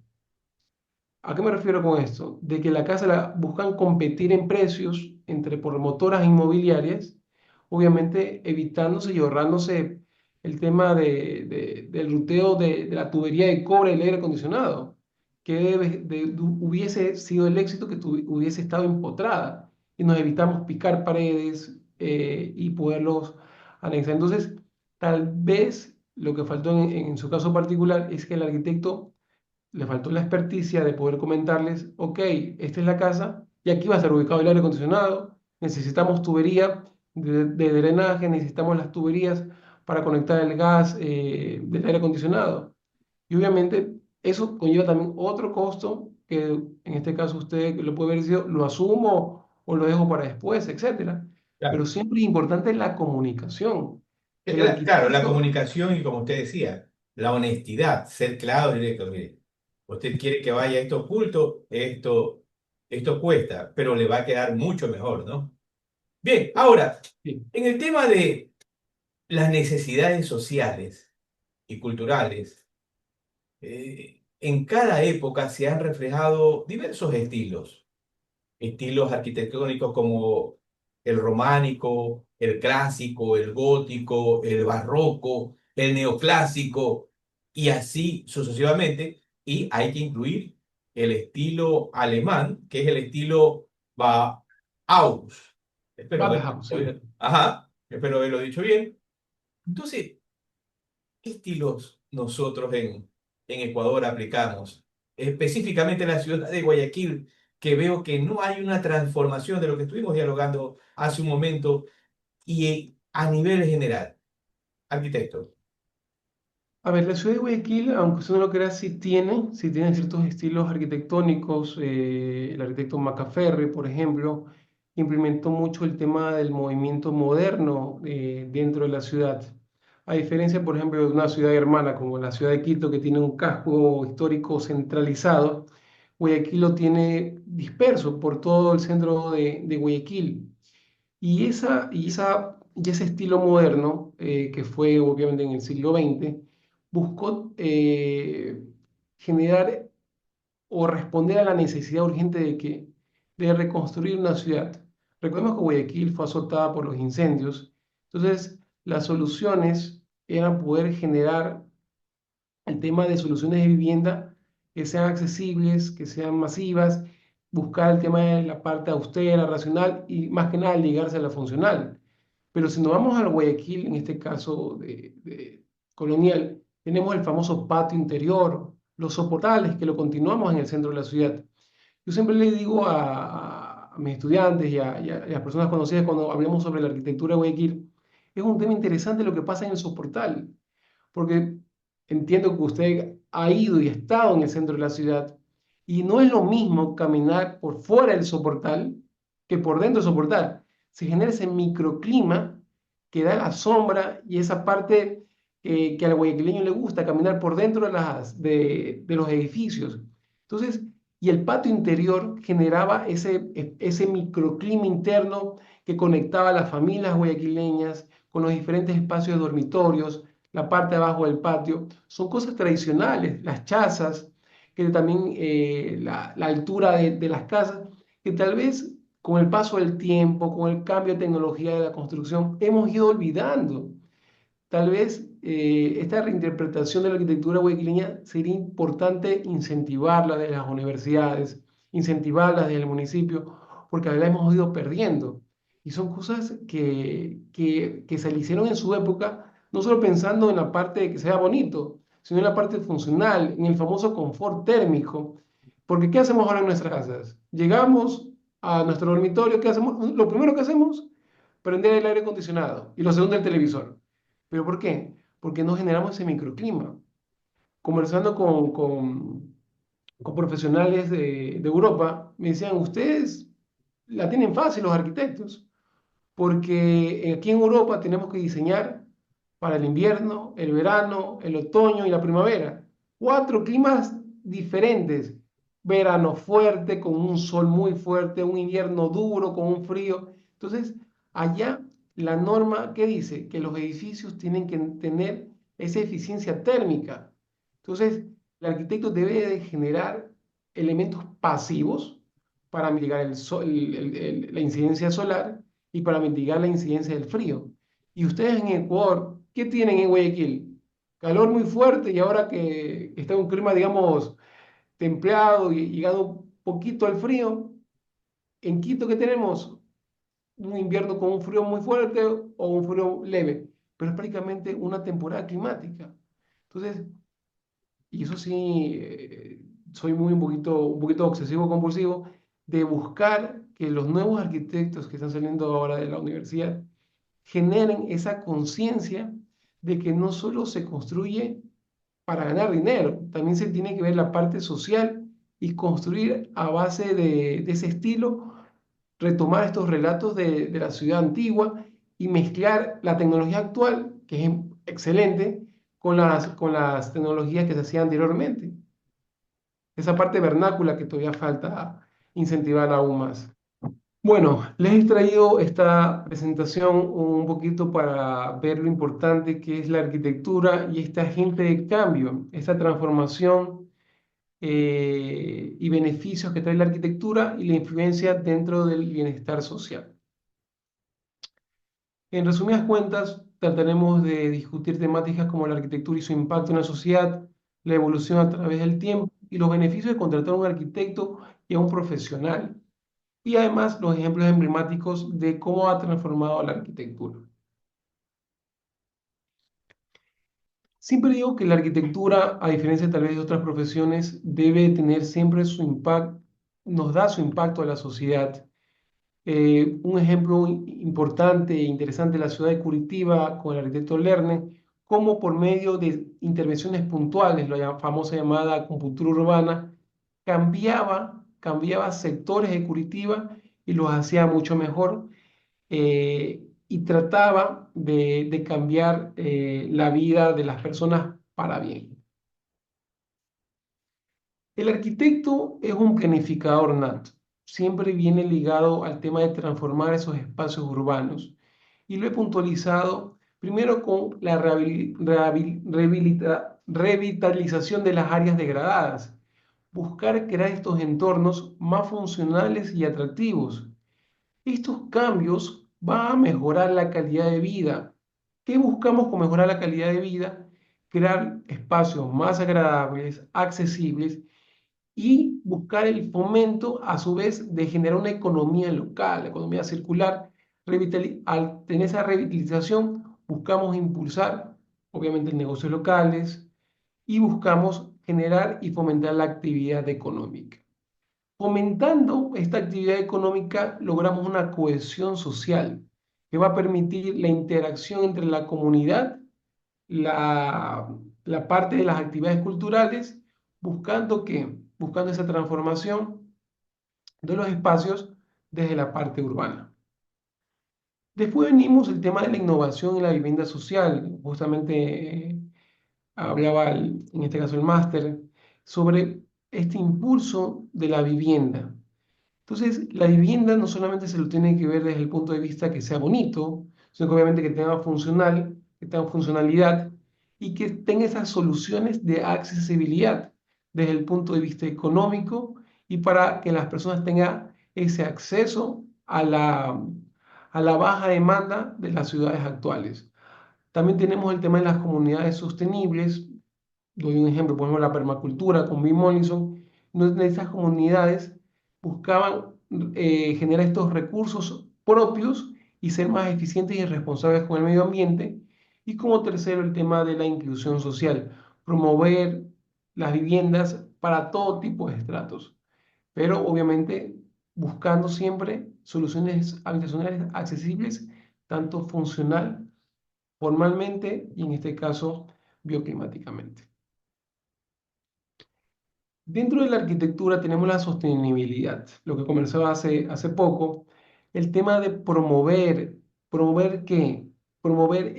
¿A qué me refiero con esto? De que la casa la buscan competir en precios entre promotoras inmobiliarias, obviamente evitándose y ahorrándose el tema del ruteo de la tubería de cobre del aire acondicionado, que hubiese sido el éxito que hubiese estado empotrada y nos evitamos picar paredes y poderlos anexar. Entonces, tal vez lo que faltó en su caso particular es que el arquitecto le faltó la experticia de poder comentarles, ok, esta es la casa y aquí va a estar ubicado el aire acondicionado, necesitamos tubería de drenaje, necesitamos las tuberías para conectar el gas del aire acondicionado. Y obviamente eso conlleva también otro costo que en este caso usted lo puede ver si lo asumo o lo dejo para después, etcétera. Pero Claro. siempre es importante la comunicación. El Claro, la arquitecto, comunicación y como usted decía, la honestidad, ser claro y directo. Mire, usted quiere que vaya esto oculto, esto cuesta, pero le va a quedar mucho mejor, ¿no? Bien, ahora, Sí. en el tema de las necesidades sociales y culturales, en cada época se han reflejado diversos estilos arquitectónicos como el románico, el clásico, el gótico, el barroco, el neoclásico y así sucesivamente. Y hay que incluir el estilo alemán, que es el estilo Bauhaus. Espero Badajoz, sí. ajá, espero haberlo dicho bien. Entonces, ¿qué estilos nosotros en Ecuador aplicamos? Específicamente en la ciudad de Guayaquil, que veo que no hay una transformación de lo que estuvimos dialogando hace un momento y a nivel general. Arquitecto. A ver, la ciudad de Guayaquil, aunque usted no lo crea, sí tiene ciertos estilos arquitectónicos. El arquitecto Macaferri, por ejemplo, implementó mucho el tema del movimiento moderno dentro de la ciudad. A diferencia, por ejemplo, de una ciudad hermana como la ciudad de Quito, que tiene un casco histórico centralizado, Guayaquil lo tiene disperso por todo el centro de Guayaquil. Y ese estilo moderno, que fue obviamente en el siglo XX, buscó generar o responder a la necesidad urgente de reconstruir una ciudad. Recordemos que Guayaquil fue azotada por los incendios, entonces las soluciones eran poder generar el tema de soluciones de vivienda que sean accesibles, que sean masivas, buscar el tema de la parte austera, racional y más que nada ligarse a la funcional. Pero si nos vamos al Guayaquil, en este caso de colonial, tenemos el famoso patio interior, los soportales que lo continuamos en el centro de la ciudad. Yo siempre le digo a mis estudiantes y a las personas conocidas cuando hablamos sobre la arquitectura de Guayaquil, es un tema interesante lo que pasa en el soportal porque entiendo que usted ha ido y estado en el centro de la ciudad y no es lo mismo caminar por fuera del soportal que por dentro del soportal. Se genera ese microclima que da la sombra y esa parte que al guayaquileño le gusta, caminar por dentro de los edificios. Entonces, y el patio interior generaba ese microclima interno que conectaba a las familias guayaquileñas con los diferentes espacios de dormitorios, la parte de abajo del patio, son cosas tradicionales, las chazas, que también la altura de las casas, que tal vez con el paso del tiempo, con el cambio de tecnología de la construcción, hemos ido olvidando. Tal vez esta reinterpretación de la arquitectura guayaquileña sería importante incentivarla de las universidades, incentivarla desde el municipio, porque la hemos ido perdiendo. Y son cosas que se le hicieron en su época, no solo pensando en la parte de que sea bonito, sino en la parte funcional, en el famoso confort térmico. Porque ¿qué hacemos ahora en nuestras casas? Llegamos a nuestro dormitorio, ¿qué hacemos? Lo primero que hacemos, prender el aire acondicionado y lo segundo el televisor. ¿Pero por qué? Porque no generamos ese microclima. Conversando con profesionales de Europa, me decían, ustedes la tienen fácil los arquitectos, porque aquí en Europa tenemos que diseñar para el invierno, el verano, el otoño y la primavera. Cuatro climas diferentes. Verano fuerte, con un sol muy fuerte, un invierno duro, con un frío. Entonces, allá la norma, ¿qué dice? Que los edificios tienen que tener esa eficiencia térmica. Entonces, el arquitecto debe de generar elementos pasivos para mitigar la incidencia solar y para mitigar la incidencia del frío. Y ustedes en Ecuador, ¿qué tienen en Guayaquil? Calor muy fuerte y ahora que está un clima, digamos, templado y llegado un poquito al frío, en Quito, ¿qué tenemos? Un invierno con un frío muy fuerte o un frío leve, pero es prácticamente una temporada climática. Entonces, y eso sí, soy muy un poquito obsesivo compulsivo de buscar que los nuevos arquitectos que están saliendo ahora de la universidad generen esa conciencia de que no solo se construye para ganar dinero, también se tiene que ver la parte social y construir a base de ese estilo, retomar estos relatos de la ciudad antigua y mezclar la tecnología actual, que es excelente, con las tecnologías que se hacían anteriormente. Esa parte vernácula que todavía falta incentivar aún más. Bueno, les he traído esta presentación un poquito para ver lo importante que es la arquitectura y este agente de cambio, esta transformación y beneficios que trae la arquitectura y la influencia dentro del bienestar social. En resumidas cuentas, trataremos de discutir temáticas como la arquitectura y su impacto en la sociedad, la evolución a través del tiempo y los beneficios de contratar a un arquitecto y a un profesional. Y además los ejemplos emblemáticos de cómo ha transformado la arquitectura. Siempre digo que la arquitectura, a diferencia tal vez de otras profesiones, debe tener siempre su impacto, nos da su impacto a la sociedad. Un ejemplo importante e interesante de la ciudad de Curitiba con el arquitecto Lerner, cómo por medio de intervenciones puntuales, la famosa llamada acupuntura urbana, cambiaba sectores de Curitiba y los hacía mucho mejor y trataba de cambiar la vida de las personas para bien. El arquitecto es un planificador nato, siempre viene ligado al tema de transformar esos espacios urbanos y lo he puntualizado primero con la revitalización de las áreas degradadas, buscar crear estos entornos más funcionales y atractivos. Estos cambios van a mejorar la calidad de vida. ¿Qué buscamos con mejorar la calidad de vida? Crear espacios más agradables, accesibles y buscar el fomento, a su vez, de generar una economía local, la economía circular. Al tener esa revitalización, buscamos impulsar, obviamente, negocios locales y buscamos generar y fomentar la actividad económica. Fomentando esta actividad económica, logramos una cohesión social que va a permitir la interacción entre la comunidad, la, la parte de las actividades culturales, buscando que, buscando esa transformación de los espacios desde la parte urbana. Después venimos el tema de la innovación en la vivienda social. Justamente hablaba, en este caso el máster, sobre este impulso de la vivienda. Entonces, la vivienda no solamente se lo tiene que ver desde el punto de vista que sea bonito, sino que obviamente que tenga funcionalidad y que tenga esas soluciones de accesibilidad desde el punto de vista económico y para que las personas tengan ese acceso a la baja demanda de las ciudades actuales. También tenemos el tema de las comunidades sostenibles. Doy un ejemplo, por ejemplo, la permacultura con Bill Mollison. En esas comunidades buscaban generar estos recursos propios y ser más eficientes y responsables con el medio ambiente. Y como tercero, el tema de la inclusión social, promover las viviendas para todo tipo de estratos, pero obviamente buscando siempre soluciones habitacionales accesibles, tanto funcional, formalmente y en este caso bioclimáticamente. Dentro de la arquitectura tenemos la sostenibilidad, lo que comenzaba hace poco, el tema de ¿promover qué? Promover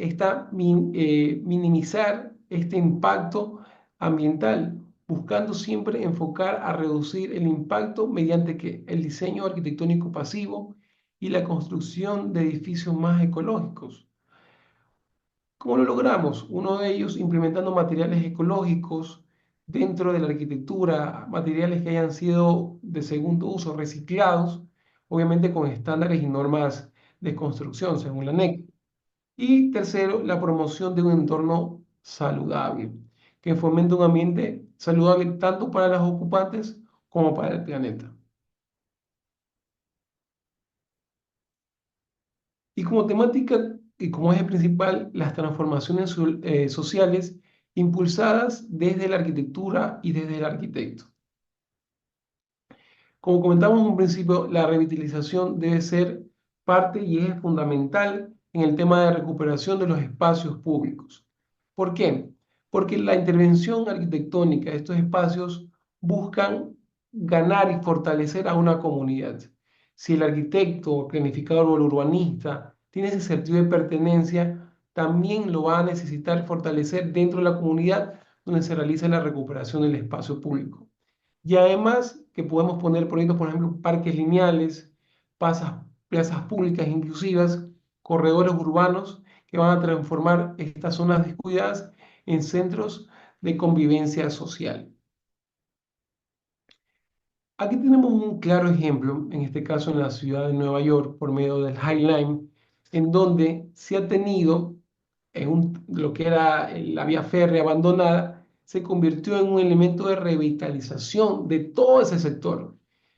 minimizar este impacto ambiental, buscando siempre enfocar a reducir el impacto mediante ¿qué? El diseño arquitectónico pasivo y la construcción de edificios más ecológicos. ¿Cómo lo logramos? Uno de ellos implementando materiales ecológicos dentro de la arquitectura, materiales que hayan sido de segundo uso, reciclados, obviamente con estándares y normas de construcción según la NEC. Y tercero, la promoción de un entorno saludable, que fomente un ambiente saludable tanto para los ocupantes como para el planeta. Y como temática y como eje principal, las transformaciones sociales impulsadas desde la arquitectura y desde el arquitecto. Como comentamos en un principio, la revitalización debe ser parte y eje fundamental en el tema de recuperación de los espacios públicos. ¿Por qué? Porque la intervención arquitectónica de estos espacios buscan ganar y fortalecer a una comunidad. Si el arquitecto, el planificador o el urbanista tiene ese sentido de pertenencia, también lo va a necesitar fortalecer dentro de la comunidad donde se realiza la recuperación del espacio público. Y además que podemos poner proyectos, por ejemplo, parques lineales, plazas públicas inclusivas, corredores urbanos que van a transformar estas zonas descuidadas en centros de convivencia social. Aquí tenemos un claro ejemplo, en este caso en la ciudad de Nueva York, por medio del High Line, en donde se ha tenido lo que era la vía férrea abandonada, se convirtió en un elemento de revitalización de todo ese sector,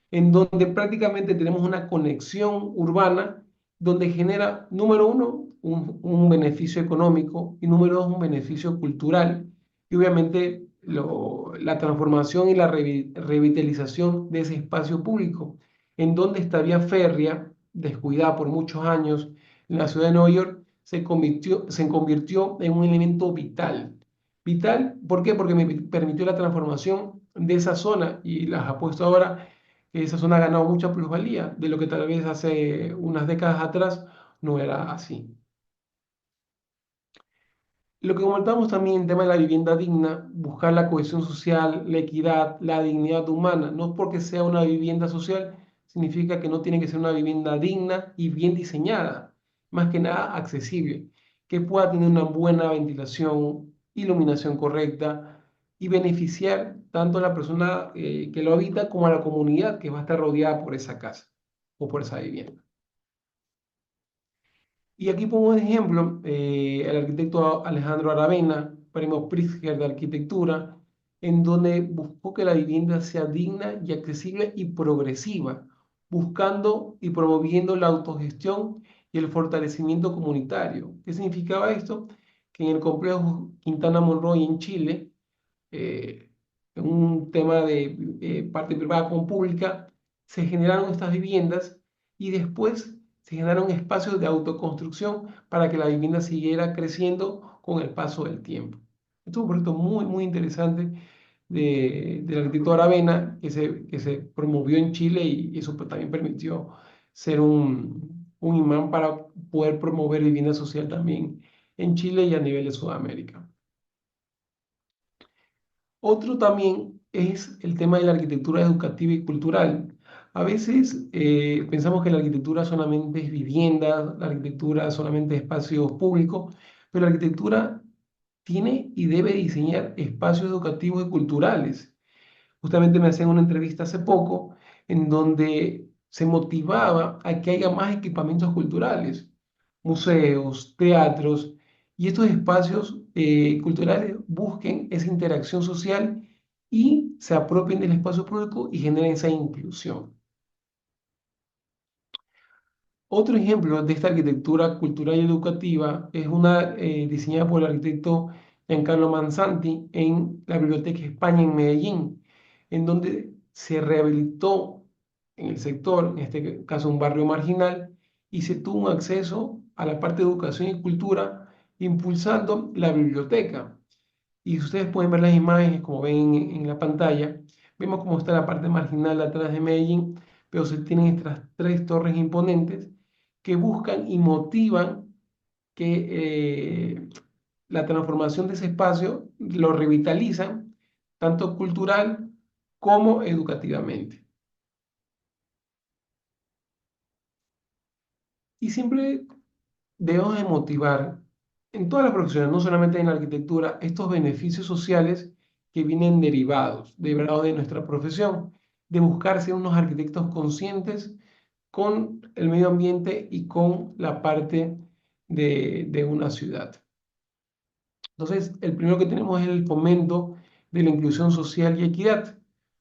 en donde prácticamente tenemos una conexión urbana donde genera, número uno, un beneficio económico y número dos, un beneficio cultural. Y obviamente la transformación y la revitalización de ese espacio público, en donde esta vía férrea, descuidada por muchos años en la ciudad de Nueva York, se convirtió en un elemento vital. Vital, ¿por qué? Porque me permitió la transformación de esa zona y las apuesto ahora que esa zona ha ganado mucha plusvalía, de lo que tal vez hace unas décadas atrás no era así. Lo que comentamos también, el tema de la vivienda digna, buscar la cohesión social, la equidad, la dignidad humana. No porque sea una vivienda social, significa que no tiene que ser una vivienda digna y bien diseñada, más que nada accesible, que pueda tener una buena ventilación, iluminación correcta y beneficiar tanto a la persona que lo habita como a la comunidad que va a estar rodeada por esa casa o por esa vivienda. Y aquí pongo un ejemplo, el arquitecto Alejandro Aravena, premio Pritzker de arquitectura, en donde buscó que la vivienda sea digna y accesible y progresiva, buscando y promoviendo la autogestión y el fortalecimiento comunitario. ¿Qué significaba esto? Que en el complejo Quintana Monroy en Chile, eh, en un tema de parte privada con pública, se generaron estas viviendas y después se generaron espacios de autoconstrucción para que la vivienda siguiera creciendo con el paso del tiempo. Esto es un proyecto muy, muy interesante del arquitecto Aravena que se promovió en Chile y eso pues también permitió ser un imán para poder promover vivienda social también en Chile y a nivel de Sudamérica. Otro también es el tema de la arquitectura educativa y cultural. A veces pensamos que la arquitectura solamente es vivienda, la arquitectura solamente es espacios públicos, pero la arquitectura tiene y debe diseñar espacios educativos y culturales. Justamente me hacían una entrevista hace poco en donde se motivaba a que haya más equipamientos culturales, museos, teatros, y estos espacios culturales busquen esa interacción social y se apropien del espacio público y generen esa inclusión. Otro ejemplo de esta arquitectura cultural y educativa es una diseñada por el arquitecto Giancarlo Manzanti en la Biblioteca España en Medellín, en donde se rehabilitó en el sector, en este caso un barrio marginal, y se tuvo un acceso a la parte de educación y cultura impulsando la biblioteca. Y ustedes pueden ver las imágenes, como ven en la pantalla, vemos cómo está la parte marginal atrás de Medellín, pero se tienen estas tres torres imponentes que buscan y motivan que la transformación de ese espacio lo revitalizan, tanto cultural como educativamente. Y siempre debemos de motivar en todas las profesiones, no solamente en la arquitectura, estos beneficios sociales que vienen derivados de nuestra profesión, de buscar ser unos arquitectos conscientes con el medio ambiente y con la parte de una ciudad. Entonces, el primero que tenemos es el fomento de la inclusión social y equidad,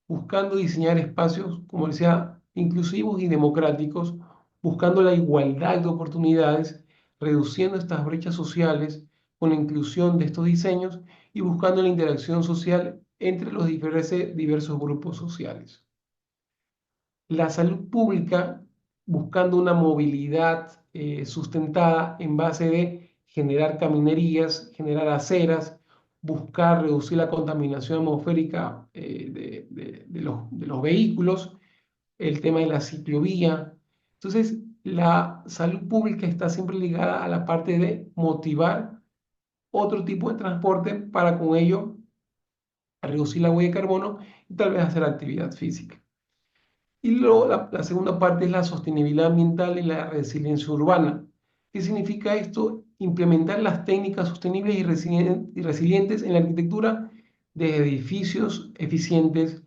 buscando diseñar espacios, como decía, inclusivos y democráticos, buscando la igualdad de oportunidades, reduciendo estas brechas sociales con la inclusión de estos diseños y buscando la interacción social entre los diversos grupos sociales. La salud pública buscando una movilidad sustentada en base de generar caminerías, generar aceras, buscar reducir la contaminación atmosférica de los vehículos, el tema de la ciclovía. Entonces, la salud pública está siempre ligada a la parte de motivar otro tipo de transporte para con ello reducir la huella de carbono y tal vez hacer actividad física. Y luego la segunda parte es la sostenibilidad ambiental y la resiliencia urbana. ¿Qué significa esto? Implementar las técnicas sostenibles y y resilientes en la arquitectura de edificios eficientes,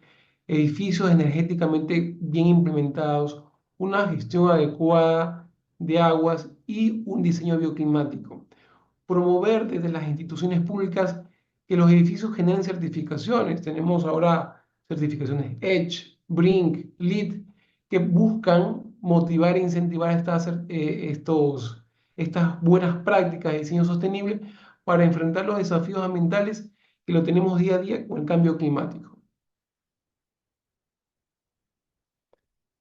edificios energéticamente bien implementados, una gestión adecuada de aguas y un diseño bioclimático. Promover desde las instituciones públicas que los edificios generen certificaciones. Tenemos ahora certificaciones EDGE, BRINC, LEED, que buscan motivar e incentivar estas buenas prácticas de diseño sostenible para enfrentar los desafíos ambientales que lo tenemos día a día con el cambio climático.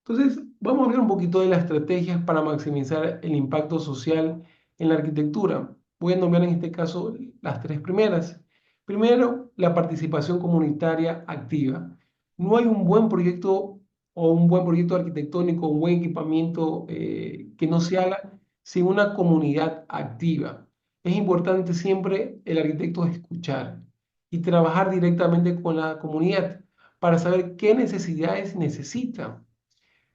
Entonces, vamos a hablar un poquito de las estrategias para maximizar el impacto social en la arquitectura. Voy a nombrar en este caso las tres primeras. Primero, la participación comunitaria activa. No hay un buen proyecto o un buen proyecto arquitectónico, un buen equipamiento que no se haga sin una comunidad activa. Es importante siempre el arquitecto escuchar y trabajar directamente con la comunidad para saber qué necesidades necesita.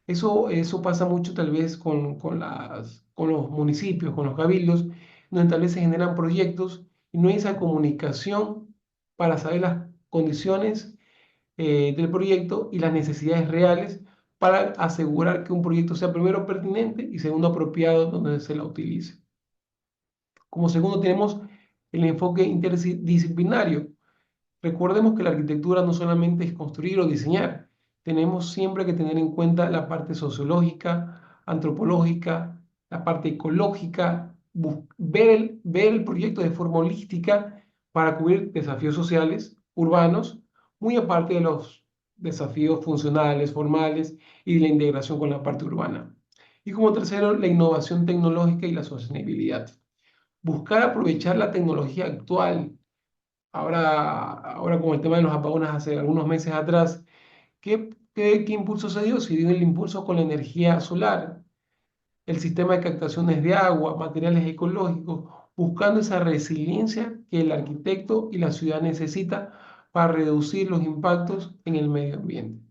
Eso pasa mucho tal vez con los municipios, con los cabildos, donde tal vez se generan proyectos y no hay esa comunicación para saber las condiciones del proyecto y las necesidades reales para asegurar que un proyecto sea primero pertinente y segundo apropiado donde se la utilice. Como segundo tenemos el enfoque interdisciplinario. Recordemos que la arquitectura no solamente es construir o diseñar, tenemos siempre que tener en cuenta la parte sociológica, antropológica, la parte ecológica, ver el proyecto de forma holística para cubrir desafíos sociales, urbanos, muy aparte de los desafíos funcionales, formales y de la integración con la parte urbana. Y como tercero, la innovación tecnológica y la sostenibilidad. Buscar aprovechar la tecnología actual. Ahora con el tema de los apagones hace algunos meses atrás, ¿qué impulso se dio? Se dio el impulso con la energía solar, el sistema de captaciones de agua, materiales ecológicos, buscando esa resiliencia que el arquitecto y la ciudad necesita para reducir los impactos en el medio ambiente.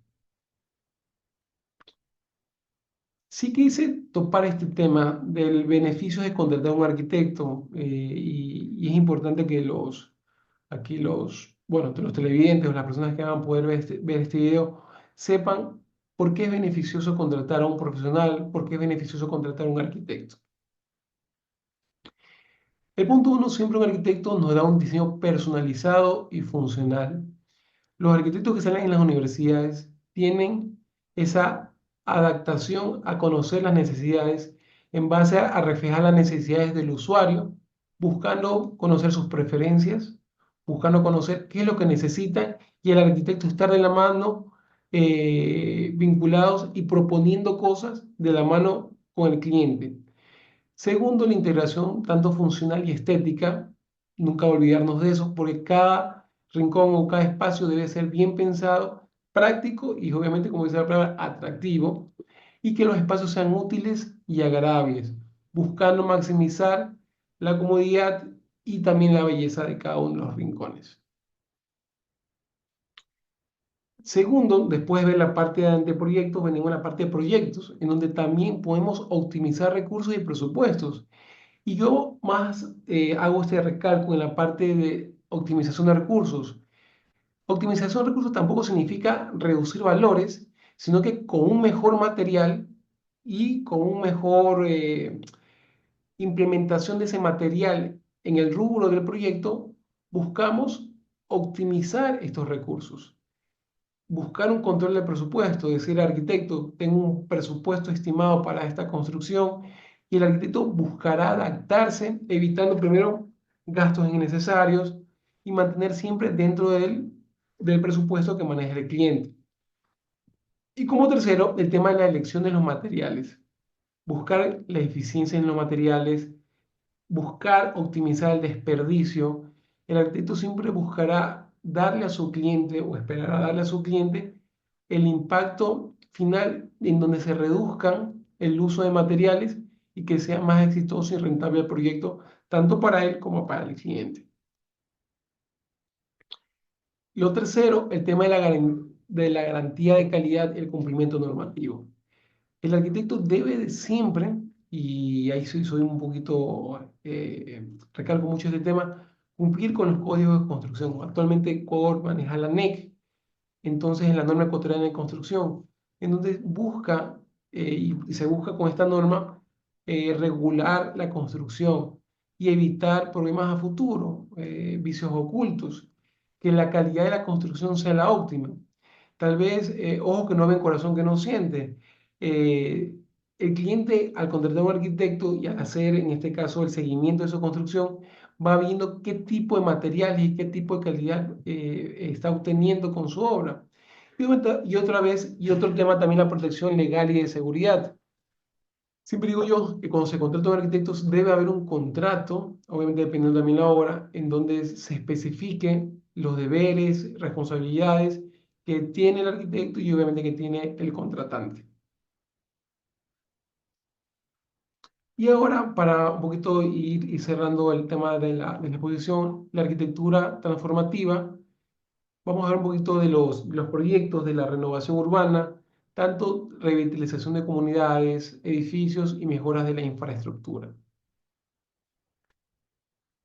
Sí quise topar este tema del beneficio de contratar a un arquitecto y es importante que bueno, los televidentes o las personas que van a poder ver este video sepan por qué es beneficioso contratar a un profesional, por qué es beneficioso contratar a un arquitecto. El punto uno, siempre un arquitecto nos da un diseño personalizado y funcional. Los arquitectos que salen en las universidades tienen esa adaptación a conocer las necesidades en base a reflejar las necesidades del usuario, buscando conocer sus preferencias, buscando conocer qué es lo que necesitan y el arquitecto estar de la mano, vinculados y proponiendo cosas de la mano con el cliente. Segundo, la integración tanto funcional y estética. Nunca olvidarnos de eso, porque cada rincón o cada espacio debe ser bien pensado, práctico y obviamente, como dice la palabra, atractivo, y que los espacios sean útiles y agradables, buscando maximizar la comodidad y también la belleza de cada uno de los rincones. Segundo, después de ver la parte de anteproyectos, venimos a la parte de proyectos, en donde también podemos optimizar recursos y presupuestos. Y yo más hago este recalco en la parte de optimización de recursos. Optimización de recursos tampoco significa reducir valores, sino que con un mejor material y con un mejor implementación de ese material en el rubro del proyecto, buscamos optimizar estos recursos. Buscar un control del presupuesto, decir, arquitecto, tengo un presupuesto estimado para esta construcción y el arquitecto buscará adaptarse, evitando primero gastos innecesarios y mantener siempre dentro del presupuesto que maneja el cliente. Y como tercero, el tema de la elección de los materiales. Buscar la eficiencia en los materiales, buscar optimizar el desperdicio. El arquitecto siempre buscará darle a su cliente o esperará darle a su cliente el impacto final en donde se reduzcan el uso de materiales y que sea más exitoso y rentable el proyecto, tanto para él como para el cliente. Lo tercero, el tema de de la garantía de calidad y el cumplimiento normativo. El arquitecto debe de siempre, y ahí soy un poquito, recalco mucho este tema, cumplir con los códigos de construcción. Actualmente CODOR maneja la NEC, entonces en la norma ecuatoriana de construcción, en donde busca, y se busca con esta norma, regular la construcción y evitar problemas a futuro, vicios ocultos, que la calidad de la construcción sea la óptima. Tal vez, ojo que no ven, corazón que no siente. Eh, el cliente, al contratar a un arquitecto y al hacer, en este caso, el seguimiento de su construcción, va viendo qué tipo de materiales y qué tipo de calidad está obteniendo con su obra. Y otra vez, y otro tema también, la protección legal y de seguridad. Siempre digo yo que cuando se contrata a un arquitecto debe haber un contrato, obviamente dependiendo también la obra, en donde se especifiquen los deberes, responsabilidades que tiene el arquitecto y obviamente que tiene el contratante. Y ahora, para un poquito ir cerrando el tema de la exposición, la arquitectura transformativa, vamos a ver un poquito de los proyectos de la renovación urbana, tanto revitalización de comunidades, edificios y mejoras de la infraestructura.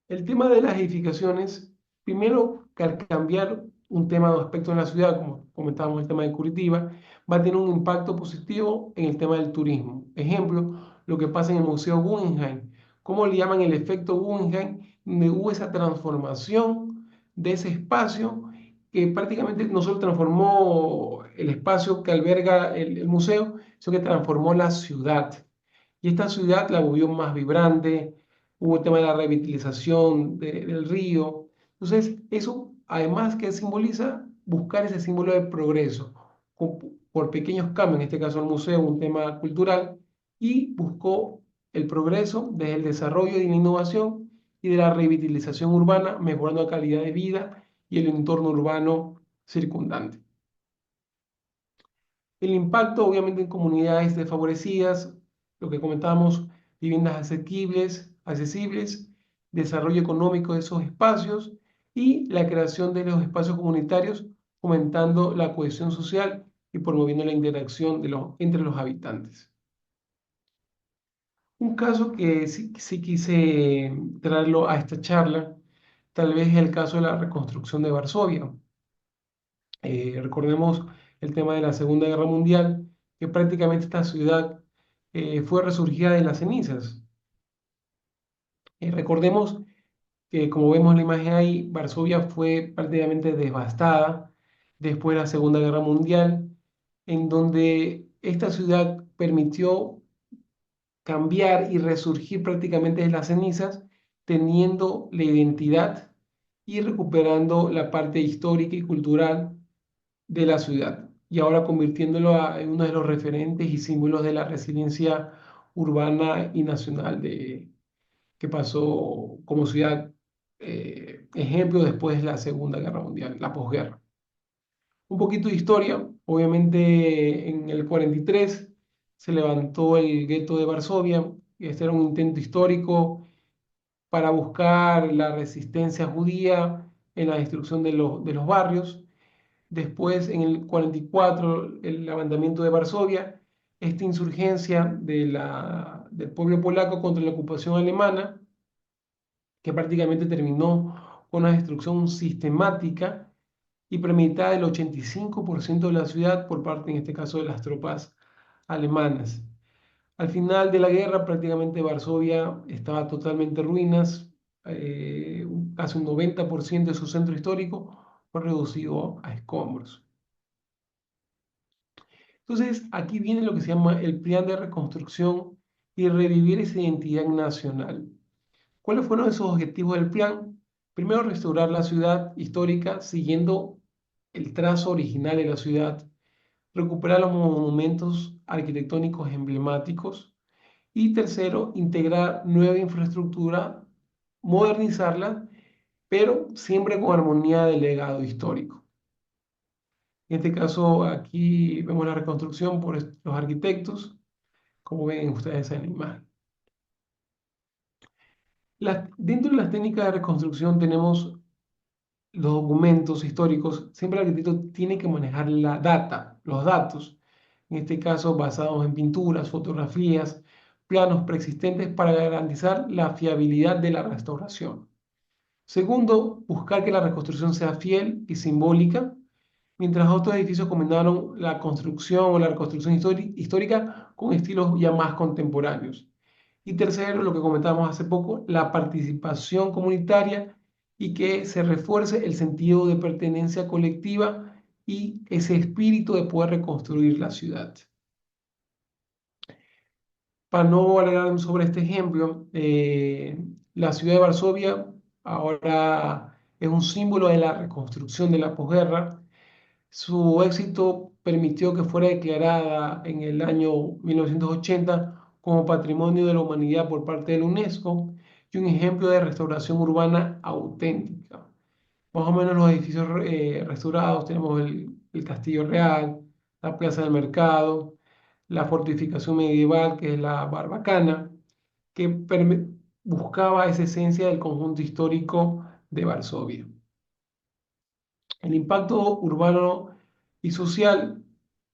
El tema de las edificaciones, primero, que al cambiar un tema o aspecto en la ciudad, como comentábamos el tema de Curitiba, va a tener un impacto positivo en el tema del turismo. Ejemplo, lo que pasa en el Museo Guggenheim. ¿Cómo le llaman el efecto Guggenheim? Donde hubo esa transformación de ese espacio que prácticamente no solo transformó el espacio que alberga el museo, sino que transformó la ciudad. Y esta ciudad la volvió más vibrante, hubo el tema de la revitalización del río. Entonces, eso además que simboliza buscar ese símbolo de progreso, por pequeños cambios, en este caso el museo, un tema cultural, y buscó el progreso desde el desarrollo y la innovación y de la revitalización urbana, mejorando la calidad de vida y el entorno urbano circundante. El impacto, obviamente, en comunidades desfavorecidas, lo que comentábamos, viviendas accesibles, desarrollo económico de esos espacios y la creación de los espacios comunitarios, fomentando la cohesión social y promoviendo la interacción entre los habitantes. Un caso que sí quise traerlo a esta charla, tal vez es el caso de la reconstrucción de Varsovia. Recordemos el tema de la Segunda Guerra Mundial, que prácticamente esta ciudad fue resurgida de las cenizas. Recordemos que, como vemos en la imagen ahí, Varsovia fue prácticamente devastada después de la Segunda Guerra Mundial, en donde esta ciudad permitió cambiar y resurgir prácticamente de las cenizas, teniendo la identidad y recuperando la parte histórica y cultural de la ciudad y ahora convirtiéndolo en uno de los referentes y símbolos de la resiliencia urbana y nacional que pasó como ciudad, ejemplo después de la Segunda Guerra Mundial, la posguerra. Un poquito de historia, obviamente en el 43 se levantó el gueto de Varsovia, este era un intento histórico para buscar la resistencia judía en la destrucción de los barrios. Después, en el 44, el levantamiento de Varsovia, esta insurgencia del pueblo polaco contra la ocupación alemana, que prácticamente terminó con una destrucción sistemática y premeditada del 85% de la ciudad por parte, en este caso, de las tropas alemanas. Al final de la guerra, prácticamente Varsovia estaba totalmente en ruinas, casi un 90% de su centro histórico fue reducido a escombros. Entonces, aquí viene lo que se llama el plan de reconstrucción y revivir esa identidad nacional. ¿Cuáles fueron esos objetivos del plan? Primero, restaurar la ciudad histórica siguiendo el trazo original de la ciudad, recuperar los monumentos arquitectónicos emblemáticos y tercero, integrar nueva infraestructura, modernizarla, pero siempre con armonía del legado histórico. En este caso, aquí vemos la reconstrucción por los arquitectos, como ven ustedes en la imagen. Dentro de las técnicas de reconstrucción tenemos los documentos históricos, siempre el arquitecto tiene que manejar la data, los datos, en este caso basados en pinturas, fotografías, planos preexistentes para garantizar la fiabilidad de la restauración. Segundo, buscar que la reconstrucción sea fiel y simbólica, mientras otros edificios combinaron la construcción o la reconstrucción histórica con estilos ya más contemporáneos. Y tercero, lo que comentábamos hace poco, la participación comunitaria y que se refuerce el sentido de pertenencia colectiva y ese espíritu de poder reconstruir la ciudad. Para no alargarme sobre este ejemplo, la ciudad de Varsovia ahora es un símbolo de la reconstrucción de la posguerra. Su éxito permitió que fuera declarada en el año 1980 como Patrimonio de la Humanidad por parte de la UNESCO y un ejemplo de restauración urbana auténtica. Más o menos los edificios restaurados tenemos el Castillo Real, la Plaza del Mercado, la fortificación medieval que es la Barbacana, que buscaba esa esencia del conjunto histórico de Varsovia. El impacto urbano y social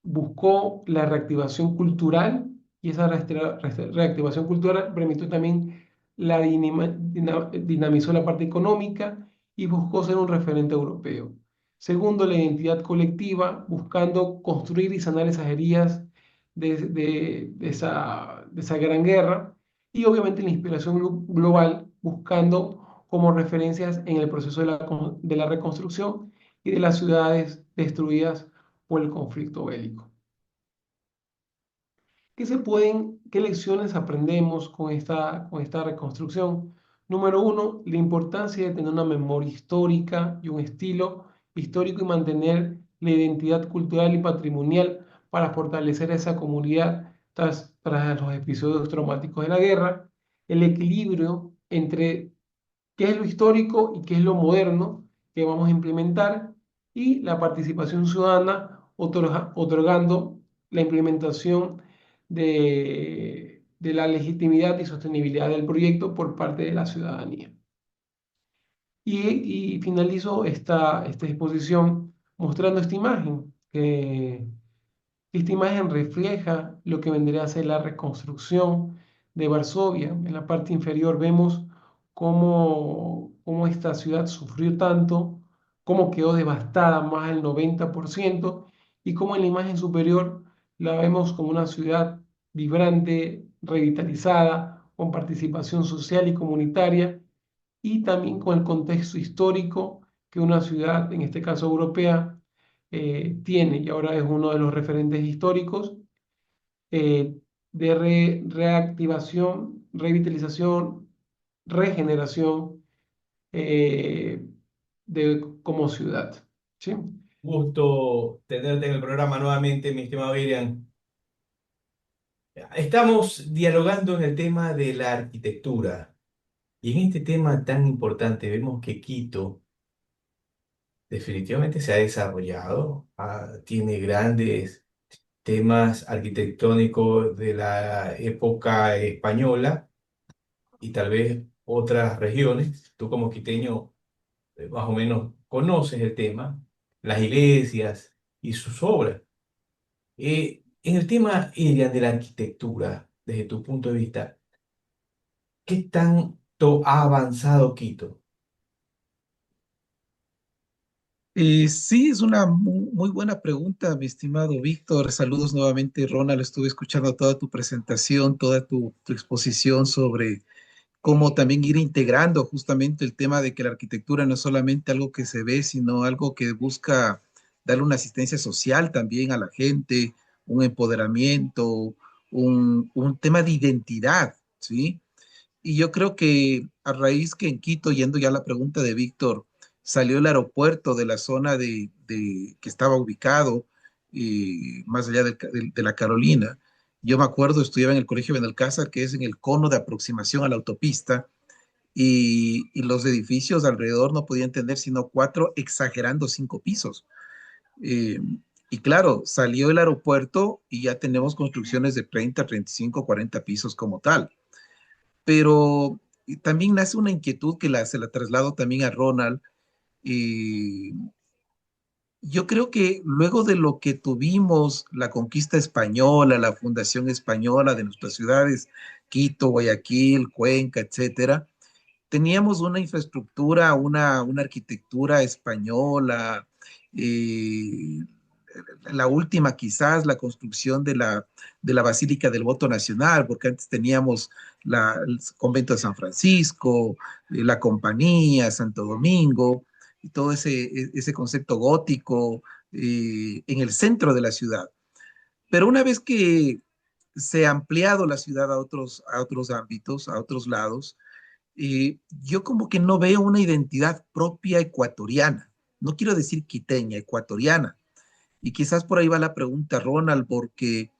buscó la reactivación cultural y esa reactivación cultural permitió también dinamizó la parte económica y buscó ser un referente europeo. Segundo, la identidad colectiva, buscando construir y sanar esas heridas de esa gran guerra. Y obviamente la inspiración global, buscando como referencias en el proceso de la reconstrucción y de las ciudades destruidas por el conflicto bélico. ¿Qué lecciones aprendemos con esta reconstrucción? Número uno, la importancia de tener una memoria histórica y un estilo histórico y mantener la identidad cultural y patrimonial para fortalecer esa comunidad tras los episodios traumáticos de la guerra. El equilibrio entre qué es lo histórico y qué es lo moderno que vamos a implementar y la participación ciudadana otorgando la implementación de la legitimidad y sostenibilidad del proyecto por parte de la ciudadanía. Y finalizo esta exposición mostrando esta imagen, que esta imagen refleja lo que vendría a ser la reconstrucción de Varsovia. En la parte inferior vemos cómo esta ciudad sufrió tanto, cómo quedó devastada más del 90% y cómo en la imagen superior la vemos como una ciudad vibrante, revitalizada, con participación social y comunitaria y también con el contexto histórico que una ciudad, en este caso europea, tiene y ahora es uno de los referentes históricos eh, de reactivación, revitalización, regeneración eh, como ciudad. ¿Sí? Gusto tenerte en el programa nuevamente, mi estimado Irian. Estamos dialogando en el tema de la arquitectura y en este tema tan importante vemos que Quito definitivamente se ha desarrollado, tiene grandes temas arquitectónicos de la época española y tal vez otras regiones. Tú como quiteño más o menos conoces el tema, las iglesias y sus obras. En el tema, Irian, de la arquitectura, desde tu punto de vista, ¿qué tanto ha avanzado Quito? Sí, es una muy buena pregunta, mi estimado Víctor. Saludos nuevamente, Ronald. Estuve escuchando toda tu presentación, toda tu exposición sobre cómo también ir integrando justamente el tema de que la arquitectura no es solamente algo que se ve, sino algo que busca darle una asistencia social también a la gente, un empoderamiento, un tema de identidad, ¿sí? Y yo creo que a raíz que en Quito, yendo ya a la pregunta de Víctor, salió el aeropuerto de la zona que estaba ubicado más allá de la Carolina. Yo me acuerdo, estudiaba en el Colegio Benalcázar, que es en el cono de aproximación a la autopista, y los edificios alrededor no podían tener sino cuatro, exagerando cinco pisos. Eh, y claro, salió el aeropuerto y ya tenemos construcciones de 30, 35, 40 pisos como tal, pero también nace una inquietud que se la traslado también a Ronald, Y yo creo que luego de lo que tuvimos, la conquista española, la fundación española de nuestras ciudades, Quito, Guayaquil, Cuenca, etcétera, teníamos una infraestructura, una arquitectura española, eh, la última quizás, la construcción de la Basílica del Voto Nacional, porque antes teníamos el convento de San Francisco, la Compañía, Santo Domingo, y todo ese concepto gótico en el centro de la ciudad. Pero una vez que se ha ampliado la ciudad a otros ámbitos, a otros lados, yo como que no veo una identidad propia ecuatoriana. No quiero decir quiteña, ecuatoriana. Y quizás por ahí va la pregunta, Ronald, porque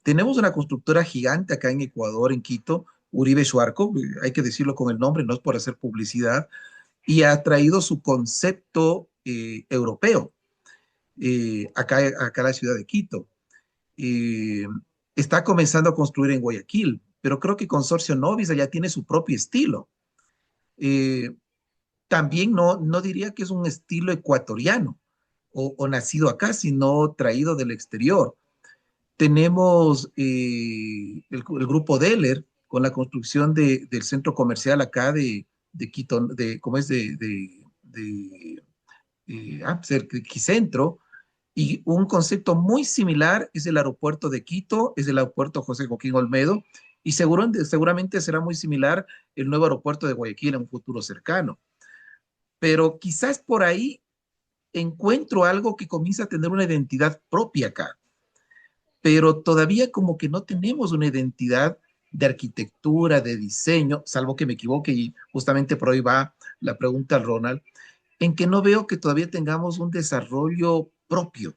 tenemos una constructora gigante acá en Ecuador, en Quito, Uribe Schwarco, hay que decirlo con el nombre, no es por hacer publicidad, y ha traído su concepto europeo acá a la ciudad de Quito. Eh, Está comenzando a construir en Guayaquil, pero creo que Consorcio Novis ya tiene su propio estilo. Eh, También no diría que es un estilo ecuatoriano o nacido acá, sino traído del exterior. Tenemos el grupo Deller con la construcción del centro comercial acá de Quito, ¿cómo es? Quicentro, y un concepto muy similar es el aeropuerto de Quito, es el aeropuerto José Joaquín Olmedo, y seguramente será muy similar el nuevo aeropuerto de Guayaquil en un futuro cercano. Pero quizás por ahí encuentro algo que comienza a tener una identidad propia acá, pero todavía como que no tenemos una identidad de arquitectura, de diseño, salvo que me equivoque y justamente por ahí va la pregunta al Ronald, en que no veo que todavía tengamos un desarrollo propio,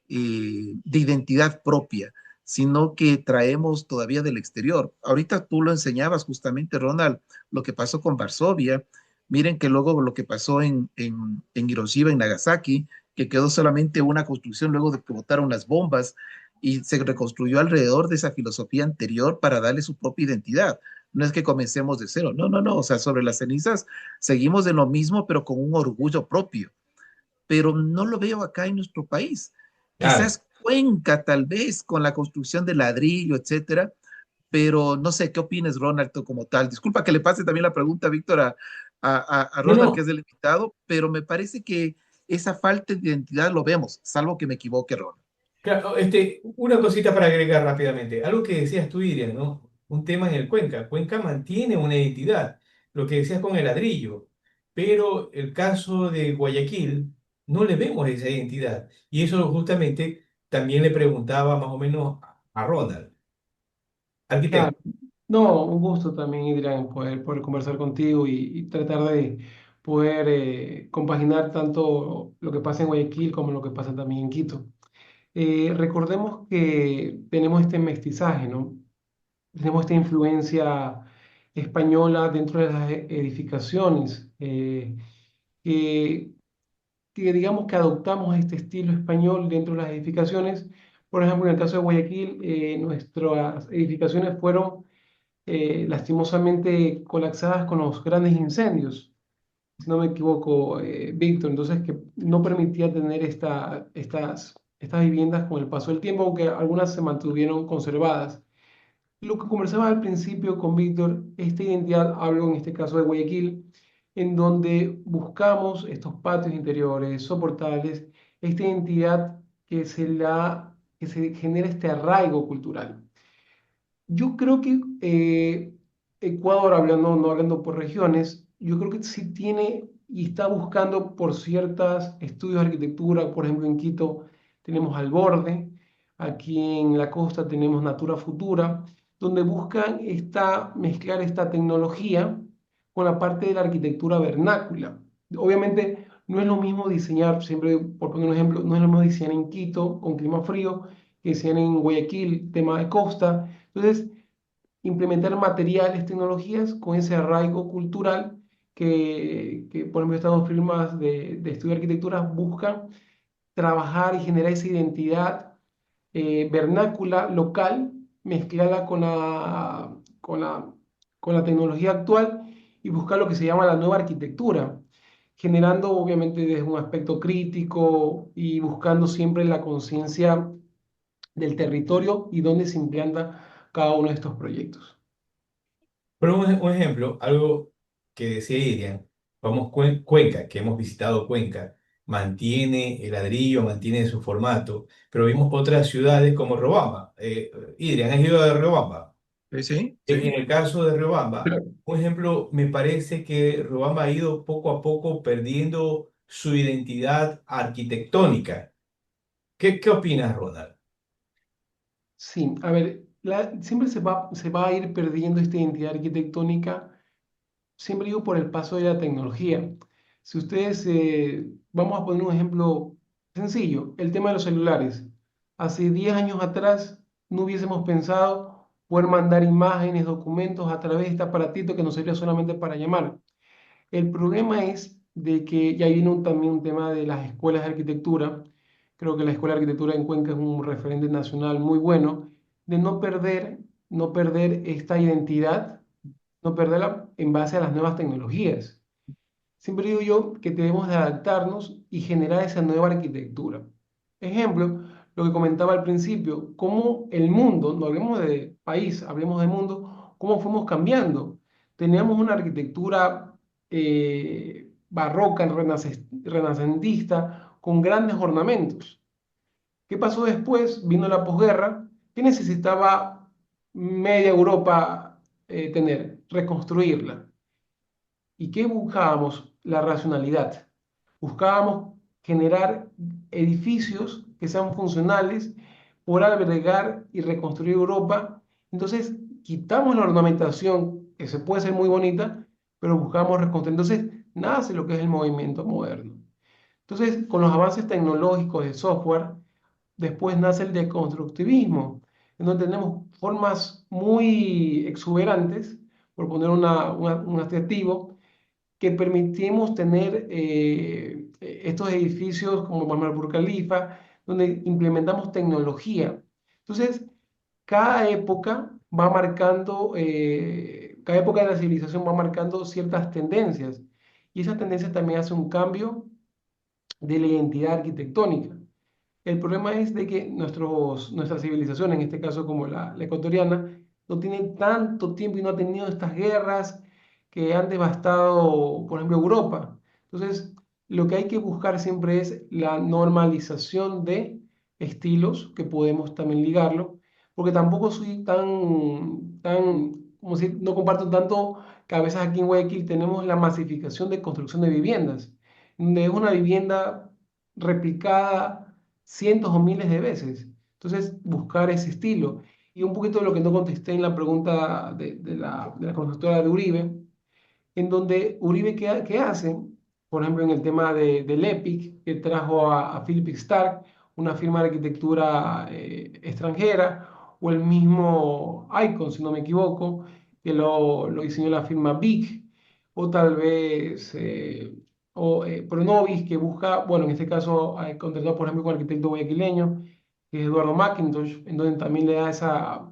de identidad propia, sino que traemos todavía del exterior. Ahorita tú lo enseñabas justamente, Ronald, lo que pasó con Varsovia. Miren que luego lo que pasó en Hiroshima, en Nagasaki, que quedó solamente una construcción luego de que botaron las bombas y se reconstruyó alrededor de esa filosofía anterior para darle su propia identidad. No es que comencemos de cero, no, no, no, o sea, sobre las cenizas seguimos de lo mismo, pero con un orgullo propio. Pero no lo veo acá en nuestro país. Claro. Quizás Cuenca, tal vez, con la construcción de ladrillo, etcétera, pero no sé, ¿qué opinas, Ronald, tú como tal? Disculpa que le pase también la pregunta, Víctor, a No, Ronald, que no. es el invitado, pero me parece que esa falta de identidad lo vemos, salvo que me equivoque, Ronald. Claro, una cosita para agregar rápidamente. Algo que decías tú, Irian, ¿no? Un tema en el Cuenca. Cuenca mantiene una identidad, lo que decías con el ladrillo, pero el caso de Guayaquil no le vemos esa identidad. Y eso justamente también le preguntaba más o menos a Ronald, Claro. arquitecto. No, un gusto también, Adrián, poder conversar contigo y tratar de poder compaginar tanto lo que pasa en Guayaquil como lo que pasa también en Quito. Recordemos que tenemos este mestizaje, ¿no? Tenemos esta influencia española dentro de las edificaciones, que, que digamos que adoptamos este estilo español dentro de las edificaciones. Por ejemplo, en el caso de Guayaquil, nuestras edificaciones fueron lastimosamente colapsadas con los grandes incendios, si no me equivoco, Víctor, entonces que no permitía tener estas viviendas con el paso del tiempo, aunque algunas se mantuvieron conservadas. Lo que conversaba al principio con Víctor, esta identidad, hablo en este caso de Guayaquil, en donde buscamos estos patios interiores, soportales, esta identidad que se genera este arraigo cultural. Yo creo que Ecuador, hablando, no hablando por regiones, yo creo que sí tiene y está buscando por ciertos estudios de arquitectura, por ejemplo en Quito tenemos Al Borde, aquí en la costa tenemos Natura Futura, donde buscan mezclar esta tecnología con la parte de la arquitectura vernácula. Obviamente no es lo mismo diseñar, siempre por poner un ejemplo, no es lo mismo diseñar en Quito con clima frío que diseñar en Guayaquil, tema de costa. Entonces, implementar materiales, tecnologías con ese arraigo cultural por ejemplo, estas dos firmas de estudio de arquitectura buscan trabajar y generar esa identidad vernácula local mezclada con la tecnología actual y buscar lo que se llama la nueva arquitectura, generando obviamente desde un aspecto crítico y buscando siempre la conciencia del territorio y dónde se implanta cada uno de estos proyectos. Pero un ejemplo, algo que decía Irian, vamos Cuenca, que hemos visitado Cuenca, mantiene el ladrillo, mantiene su formato, pero vimos otras ciudades como Riobamba. Irian, ¿has ido a Riobamba? Sí, sí, En sí. el caso de Riobamba, un ejemplo, me parece que Riobamba ha ido poco a poco perdiendo su identidad arquitectónica. ¿Qué opinas, Ronald? Sí, a ver, siempre se va a ir perdiendo esta identidad arquitectónica, siempre digo por el paso de la tecnología. Si ustedes, vamos a poner un ejemplo sencillo, el tema de los celulares. Hace 10 años atrás no hubiésemos pensado poder mandar imágenes, documentos a través de este aparatito que nos servía solamente para llamar. El problema es de que ya viene también un tema de las escuelas de arquitectura. Creo que la Escuela de Arquitectura en Cuenca es un referente nacional muy bueno, de no perder esta identidad, no perderla en base a las nuevas tecnologías. Siempre digo yo que debemos de adaptarnos y generar esa nueva arquitectura. Ejemplo, lo que comentaba al principio, cómo el mundo, no hablemos de país, hablemos de mundo, cómo fuimos cambiando. Teníamos una arquitectura barroca, renacentista, con grandes ornamentos. ¿Qué pasó después? Vino la posguerra. ¿Qué necesitaba media Europa tener? Reconstruirla. ¿Y qué buscábamos? La racionalidad. Buscábamos generar edificios que sean funcionales, por albergar y reconstruir Europa. Entonces, quitamos la ornamentación, que se puede ser muy bonita, pero buscamos reconstruir. Entonces, nace lo que es el movimiento moderno. Entonces, con los avances tecnológicos de software, después nace el deconstructivismo, en donde tenemos formas muy exuberantes, por poner un adjetivo, que permitimos tener estos edificios como Muhammad Burj Khalifa, donde implementamos tecnología. Entonces, cada época va marcando, cada época de la civilización va marcando ciertas tendencias, y esas tendencias también hacen un cambio de la identidad arquitectónica. El problema es de que nuestra civilización, en este caso como la ecuatoriana, no tiene tanto tiempo y no ha tenido estas guerras que han devastado, por ejemplo, Europa. Entonces, lo que hay que buscar siempre es la normalización de estilos, que podemos también ligarlo, porque tampoco soy como si no comparto tanto que a veces aquí en Guayaquil tenemos la masificación de construcción de viviendas, donde es una vivienda replicada cientos o miles de veces. Entonces, buscar ese estilo. Y un poquito de lo que no contesté en la pregunta de la constructora de Uribe, en donde Uribe, ¿qué hace? Por ejemplo, en el tema del EPIC, que trajo a Philip Stark, una firma de arquitectura extranjera, o el mismo Icon, si no me equivoco, que lo diseñó la firma BIC, o tal vez Pronovis, que busca, bueno, en este caso, contratado, por ejemplo, con un arquitecto guayaquileño, que es Eduardo McIntosh, en donde también le da esa,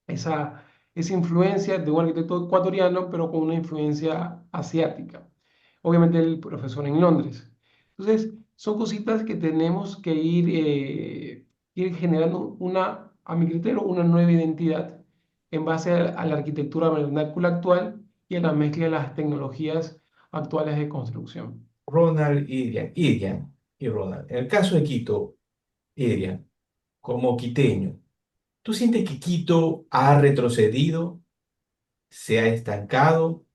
esa influencia de un arquitecto ecuatoriano, pero con una influencia asiática. Obviamente el profesor en Londres. Entonces, son cositas que tenemos que ir generando a mi criterio, una nueva identidad en base a la arquitectura vernácula actual y a la mezcla de las tecnologías actuales de construcción. Ronald, Irian y Ronald. En el caso de Quito, Irian, como quiteño, ¿tú sientes que Quito ha retrocedido, se ha estancado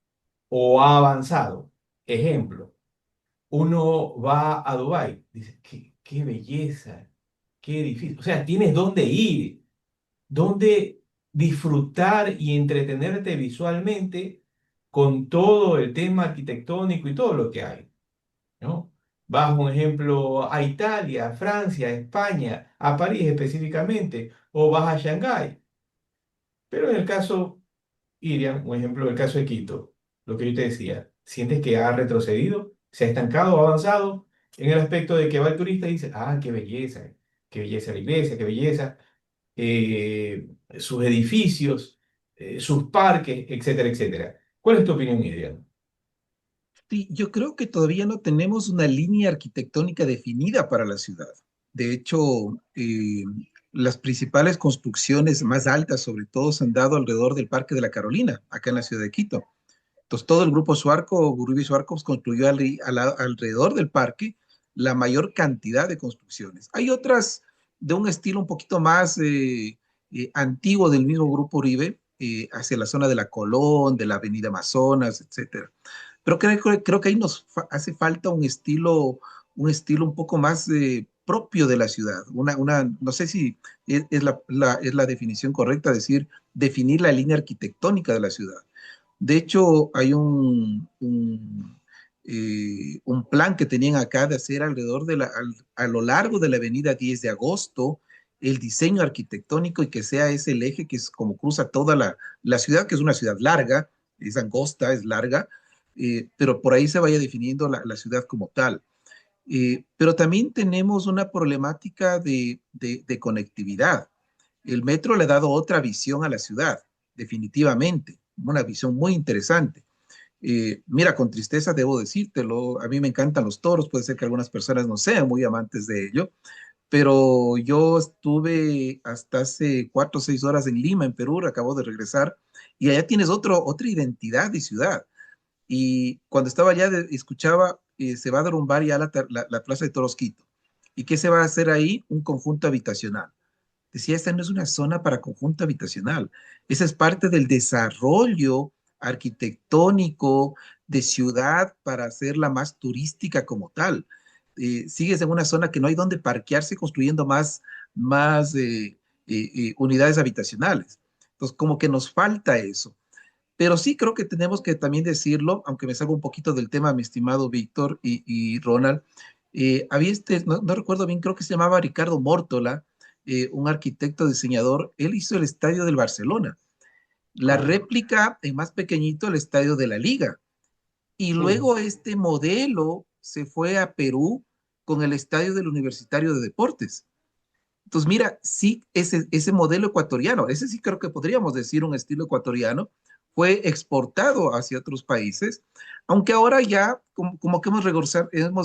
o ha avanzado? Ejemplo, uno va a Dubái, dice, qué belleza, qué edificio. O sea, tienes dónde ir, dónde disfrutar y entretenerte visualmente con todo el tema arquitectónico y todo lo que hay, ¿no? Vas, por ejemplo, a Italia, a Francia, a España, a París específicamente, o vas a Shanghái. Pero en el caso, Irian, un ejemplo del caso de Quito, lo que yo te decía, sientes que ha retrocedido, se ha estancado, ha avanzado, en el aspecto de que va el turista y dice, ah, qué belleza la iglesia, qué belleza, sus edificios, sus parques, etcétera, etcétera. ¿Cuál es tu opinión, Irian? Sí, yo creo que todavía no tenemos una línea arquitectónica definida para la ciudad. De hecho, las principales construcciones más altas, sobre todo, se han dado alrededor del Parque de la Carolina, acá en la ciudad de Quito. Entonces, todo el grupo Suarco, Gurrubi Suarco, pues, construyó alrededor del parque la mayor cantidad de construcciones. Hay otras de un estilo un poquito más antiguo del mismo grupo Uribe, hacia la zona de la Colón, de la Avenida Amazonas, etcétera. Pero creo que ahí nos hace falta un estilo un poco más propio de la ciudad. No sé si es la definición correcta, decir, definir la línea arquitectónica de la ciudad. De hecho, hay un plan que tenían acá de hacer alrededor a lo largo de la avenida 10 de agosto, el diseño arquitectónico y que sea ese el eje que es como cruza toda la ciudad, que es una ciudad larga, es angosta, es larga, pero por ahí se vaya definiendo la ciudad como tal. Pero también tenemos una problemática de conectividad. El metro le ha dado otra visión a la ciudad, definitivamente, una visión muy interesante. Mira, con tristeza debo decírtelo, a mí me encantan los toros, puede ser que algunas personas no sean muy amantes de ello, pero yo estuve hasta hace 4 o 6 horas en Lima, en Perú, acabo de regresar, y allá tienes otra identidad de ciudad. Y cuando estaba allá, escuchaba, se va a derrumbar ya la Plaza de Toros Quito. ¿Y qué se va a hacer ahí? Un conjunto habitacional. Decía, esta no es una zona para conjunto habitacional. Esa es parte del desarrollo arquitectónico de ciudad para hacerla más turística como tal. Sigues en una zona que no hay donde parquearse construyendo más unidades habitacionales. Entonces, como que nos falta eso. Pero sí creo que tenemos que también decirlo, aunque me salgo un poquito del tema, mi estimado Víctor y Ronald. Había no recuerdo bien, creo que se llamaba Ricardo Mórtola, un arquitecto diseñador. Él hizo el estadio del Barcelona, la Correcto. réplica en más pequeñito, el estadio de la Liga. Y Sí. luego este modelo se fue a Perú con el estadio del Universitario de Deportes. Entonces, mira, sí, ese modelo ecuatoriano, ese sí creo que podríamos decir un estilo ecuatoriano, fue exportado hacia otros países, aunque ahora ya como que hemos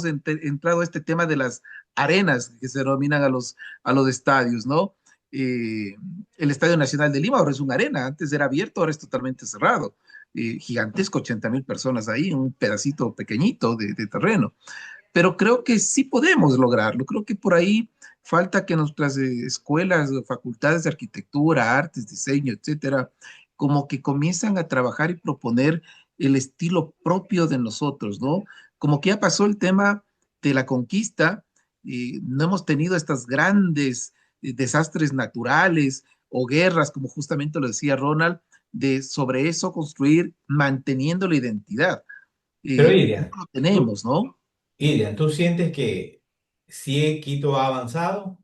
entrado a este tema de las arenas que se denominan a los estadios, ¿no? Eh, el Estadio Nacional de Lima ahora es una arena, antes era abierto, ahora es totalmente cerrado. Gigantesco, 80.000 personas ahí, un pedacito pequeñito de terreno, pero creo que sí podemos lograrlo. Creo que por ahí falta que nuestras escuelas, facultades de arquitectura, artes, diseño, etcétera, como que comienzan a trabajar y proponer el estilo propio de nosotros, ¿no? Como que ya pasó el tema de la conquista, no hemos tenido estas grandes desastres naturales o guerras, como justamente lo decía Ronald, de sobre eso construir manteniendo la identidad. Pero No Irian, lo tenemos, ¿no? ¿tú sientes que sí Quito ha avanzado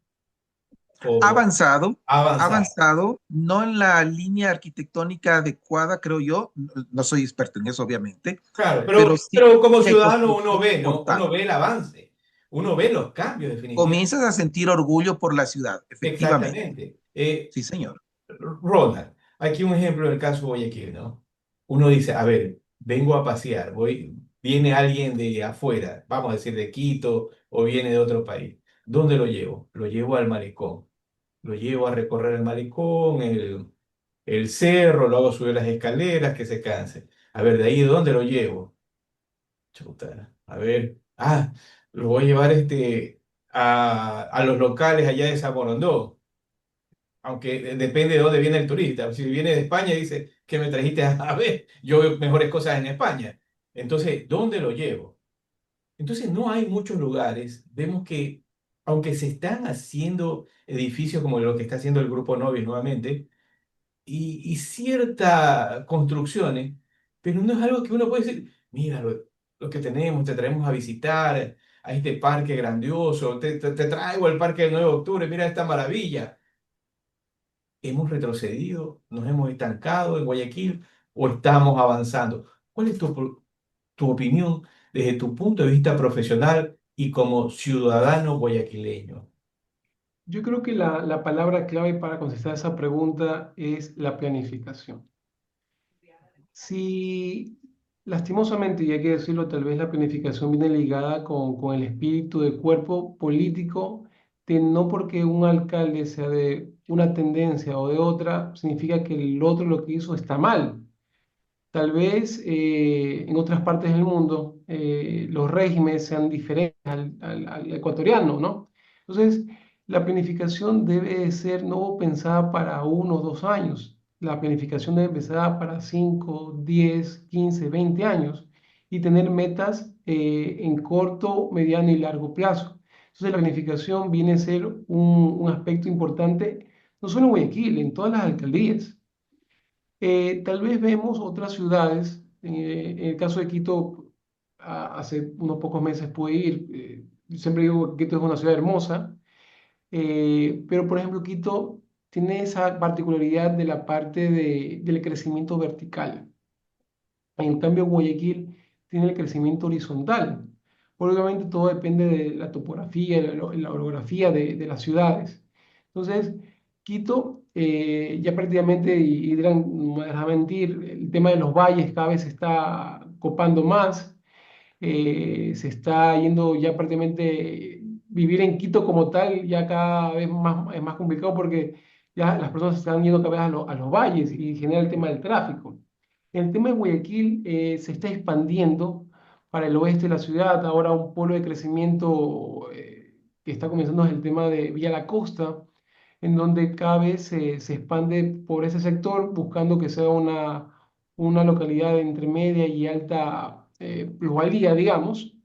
o Avanzado, ha avanzado? avanzado, no en la línea arquitectónica adecuada, creo yo. No soy experto en eso, obviamente, Claro, pero sí pero como que hay ciudadano uno construcción ve, ¿no? Uno importante. ve el avance, uno ve los cambios definitivamente. Comienzas a sentir orgullo por la ciudad, efectivamente. Exactamente. Sí, señor. Ronald, aquí un ejemplo del caso Guayaquil, ¿no? Uno dice, a ver, vengo a pasear, viene alguien de afuera, vamos a decir de Quito o viene de otro país. ¿Dónde lo llevo? Lo llevo al malecón. Lo llevo a recorrer el malecón, el cerro, lo hago subir las escaleras, que se canse. A ver, ¿de ahí de dónde lo llevo? Chuta, a ver, lo voy a llevar a los locales allá de Saborondó, aunque depende de dónde viene el turista. Si viene de España, dice que me trajiste a ver, yo veo mejores cosas en España. Entonces, ¿dónde lo llevo? Entonces, no hay muchos lugares. Vemos que, aunque se están haciendo edificios como lo que está haciendo el Grupo Novis nuevamente, y ciertas construcciones, pero no es algo que uno puede decir, mira lo que tenemos, te traemos a visitar a este parque grandioso, te traigo al Parque del 9 de Octubre, mira esta maravilla. ¿Hemos retrocedido? ¿Nos hemos estancado en Guayaquil o estamos avanzando? ¿Cuál es tu opinión desde tu punto de vista profesional y como ciudadano guayaquileño? Yo creo que la palabra clave para contestar esa pregunta es la planificación. Si lastimosamente, y hay que decirlo, tal vez la planificación viene ligada con el espíritu de cuerpo político, de no porque un alcalde sea de una tendencia o de otra, significa que el otro lo que hizo está mal. Tal vez en otras partes del mundo los regímenes sean diferentes al ecuatoriano, ¿no? Entonces, la planificación debe de ser no pensada para 1 o 2 años. La planificación debe empezar para 5, 10, 15, 20 años y tener metas en corto, mediano y largo plazo. Entonces, la planificación viene a ser un aspecto importante, no solo en Guayaquil, en todas las alcaldías. Tal vez vemos otras ciudades, en el caso de Quito, hace unos pocos meses pude ir, siempre digo que Quito es una ciudad hermosa, pero por ejemplo Quito tiene esa particularidad de la parte del crecimiento vertical. En cambio, Guayaquil tiene el crecimiento horizontal. Obviamente todo depende de la topografía, la orografía de las ciudades. Entonces, Quito ya prácticamente, y Dylan no me deja mentir, el tema de los valles cada vez se está copando más, se está yendo ya prácticamente vivir en Quito como tal, ya cada vez más, es más complicado porque ya las personas se están yendo cada vez a los valles y genera el tema del tráfico. El tema de Guayaquil se está expandiendo para el oeste de la ciudad, ahora un polo de crecimiento que está comenzando es el tema de Villa La Costa, en donde cada vez se expande por ese sector, buscando que sea una localidad de entre media y alta plusvalía, digamos.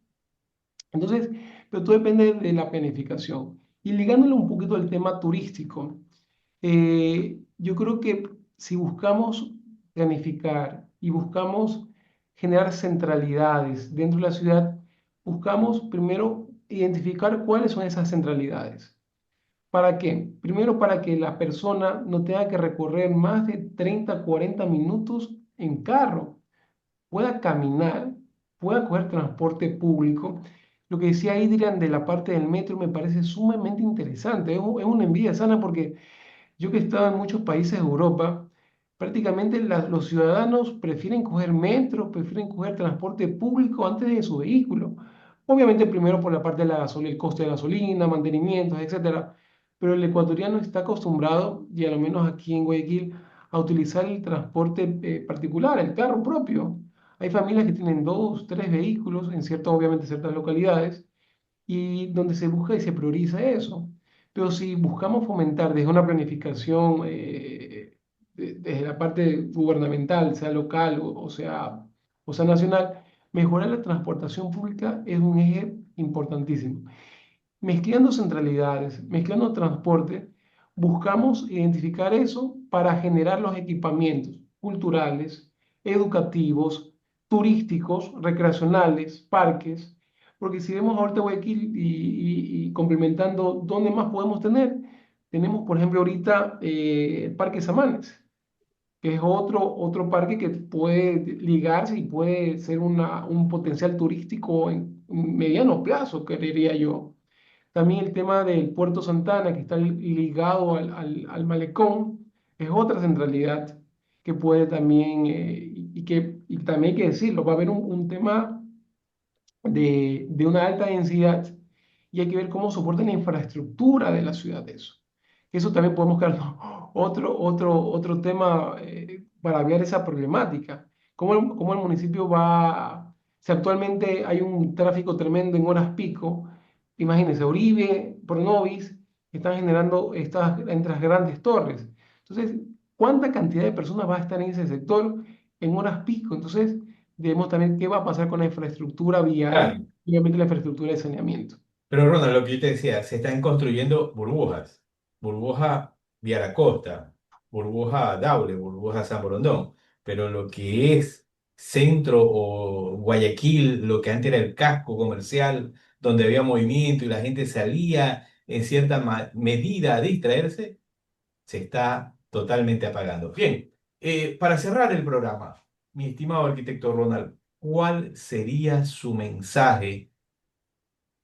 Entonces, pero todo depende de la planificación. Y ligándole un poquito al tema turístico, yo creo que si buscamos planificar y buscamos generar centralidades dentro de la ciudad, buscamos primero identificar cuáles son esas centralidades. ¿Para qué? Primero, para que la persona no tenga que recorrer más de 30, 40 minutos en carro, pueda caminar, pueda coger transporte público. Lo que decía Adrián de la parte del metro me parece sumamente interesante. Es una envidia sana porque yo que he estado en muchos países de Europa, prácticamente los ciudadanos prefieren coger metro, prefieren coger transporte público antes de su vehículo. Obviamente primero por la parte de la gasolina, el coste de gasolina, mantenimientos, etcétera. Pero el ecuatoriano está acostumbrado, y a lo menos aquí en Guayaquil, a utilizar el transporte particular, el carro propio. Hay familias que tienen 2, 3 vehículos en ciertas, obviamente, ciertas localidades y donde se busca y se prioriza eso. Pero si buscamos fomentar desde una planificación, desde la parte gubernamental, sea local o sea nacional, mejorar la transportación pública es un eje importantísimo. Mezclando centralidades, mezclando transporte, buscamos identificar eso para generar los equipamientos culturales, educativos, turísticos, recreacionales, parques, porque si vemos ahorita Guayaquil y complementando, ¿dónde más podemos tener? Tenemos, por ejemplo, ahorita el Parque Samanes, que es otro parque que puede ligarse y puede ser un potencial turístico en mediano plazo, creería yo. También el tema del Puerto Santana, que está ligado al malecón, es otra centralidad que puede también, y también hay que decirlo, va a haber un tema de una alta densidad y hay que ver cómo soporta la infraestructura de la ciudad de eso. Eso también podemos crear otro tema para ver esa problemática. Cómo el municipio va, si actualmente hay un tráfico tremendo en horas pico, imagínense, Uribe, Pronovis, están generando estas grandes torres. Entonces, ¿cuánta cantidad de personas va a estar en ese sector en horas pico? Entonces, debemos también qué va a pasar con la infraestructura vial Claro. y obviamente la infraestructura de saneamiento. Pero Ronald, lo que yo te decía, se están construyendo burbujas. Burbuja Vía la Costa, burbuja Daule, burbuja San Borondón. Pero lo que es centro o Guayaquil, lo que antes era el casco comercial, donde había movimiento y la gente salía en cierta medida a distraerse, se está totalmente apagando. Bien, para cerrar el programa, mi estimado arquitecto Ronald, ¿cuál sería su mensaje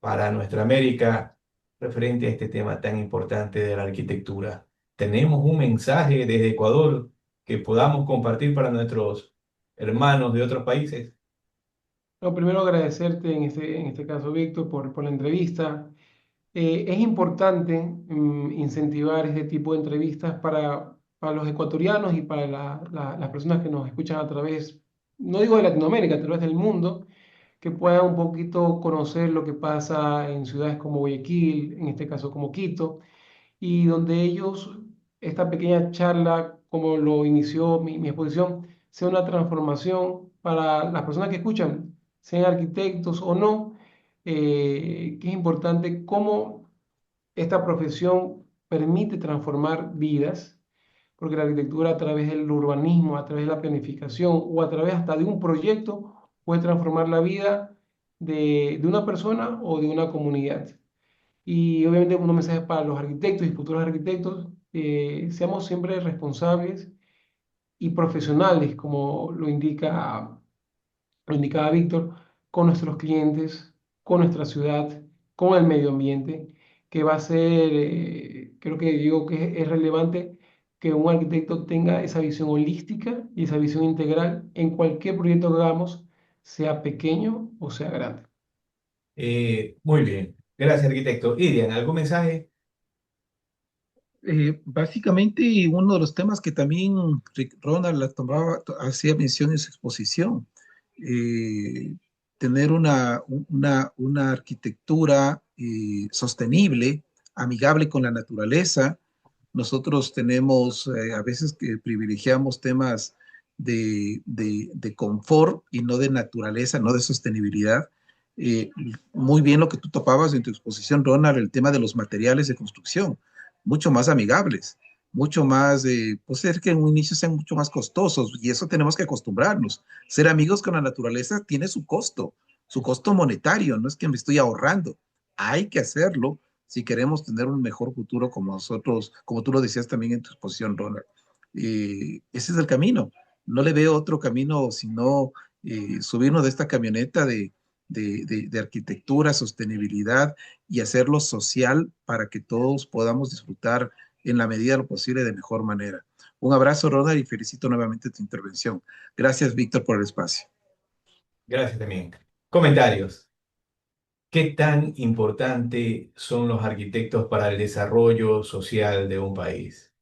para nuestra América referente a este tema tan importante de la arquitectura? ¿Tenemos un mensaje desde Ecuador que podamos compartir para nuestros hermanos de otros países? No, primero agradecerte en este caso, Víctor, por la entrevista. Es importante incentivar este tipo de entrevistas para los ecuatorianos y para las personas que nos escuchan a través, no digo de Latinoamérica, a través del mundo, que puedan un poquito conocer lo que pasa en ciudades como Guayaquil, en este caso como Quito, y donde ellos, esta pequeña charla, como lo inició mi exposición, sea una transformación para las personas que escuchan, sean arquitectos o no, que es importante cómo esta profesión permite transformar vidas, porque la arquitectura a través del urbanismo, a través de la planificación o a través hasta de un proyecto puede transformar la vida de una persona o de una comunidad. Y obviamente un mensaje para los arquitectos y futuros arquitectos, seamos siempre responsables y profesionales, como lo indicaba Víctor, con nuestros clientes, con nuestra ciudad, con el medio ambiente, que va a ser, creo que digo que es relevante que un arquitecto tenga esa visión holística y esa visión integral en cualquier proyecto que hagamos, sea pequeño o sea grande. Muy bien. Gracias, arquitecto. Irian, ¿algún mensaje? Básicamente, uno de los temas que también Ronald la tomaba, hacía mención en su exposición, eh, tener una arquitectura sostenible, amigable con la naturaleza. Nosotros tenemos a veces que privilegiamos temas de confort y no de naturaleza, no de sostenibilidad. Eh, Muy bien lo que tú topabas en tu exposición, Ronald, el tema de los materiales de construcción mucho más amigables, mucho más, pues ser que en un inicio sean mucho más costosos y eso tenemos que acostumbrarnos. Ser amigos con la naturaleza tiene su costo monetario, no es que me estoy ahorrando, hay que hacerlo si queremos tener un mejor futuro como nosotros, como tú lo decías también en tu exposición, Ronald. Ese es el camino, no le veo otro camino sino subirnos de esta camioneta de arquitectura, sostenibilidad y hacerlo social para que todos podamos disfrutar en la medida de lo posible de mejor manera. Un abrazo, Ronald, y felicito nuevamente tu intervención. Gracias, Víctor, por el espacio. Gracias también. Comentarios. ¿Qué tan importante son los arquitectos para el desarrollo social de un país?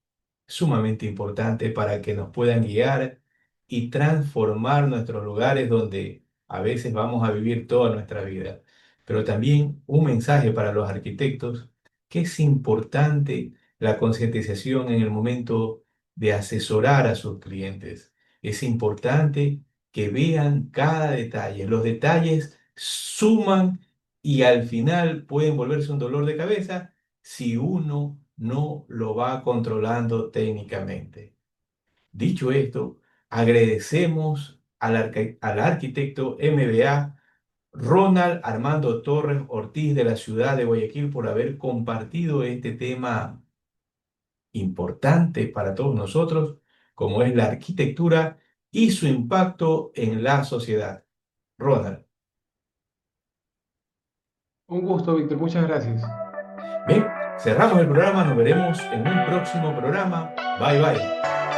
Sumamente importante para que nos puedan guiar y transformar nuestros lugares donde a veces vamos a vivir toda nuestra vida. Pero también un mensaje para los arquitectos que es importante la concientización en el momento de asesorar a sus clientes. Es importante que vean cada detalle. Los detalles suman y al final pueden volverse un dolor de cabeza si uno no lo va controlando técnicamente. Dicho esto, agradecemos al arquitecto MBA Ronald Armando Torres Ortiz de la ciudad de Guayaquil por haber compartido este tema importante para todos nosotros, como es la arquitectura y su impacto en la sociedad. Ronald, Un gusto, Víctor, muchas gracias. bien, cerramos el programa, nos veremos en un próximo programa. Bye bye.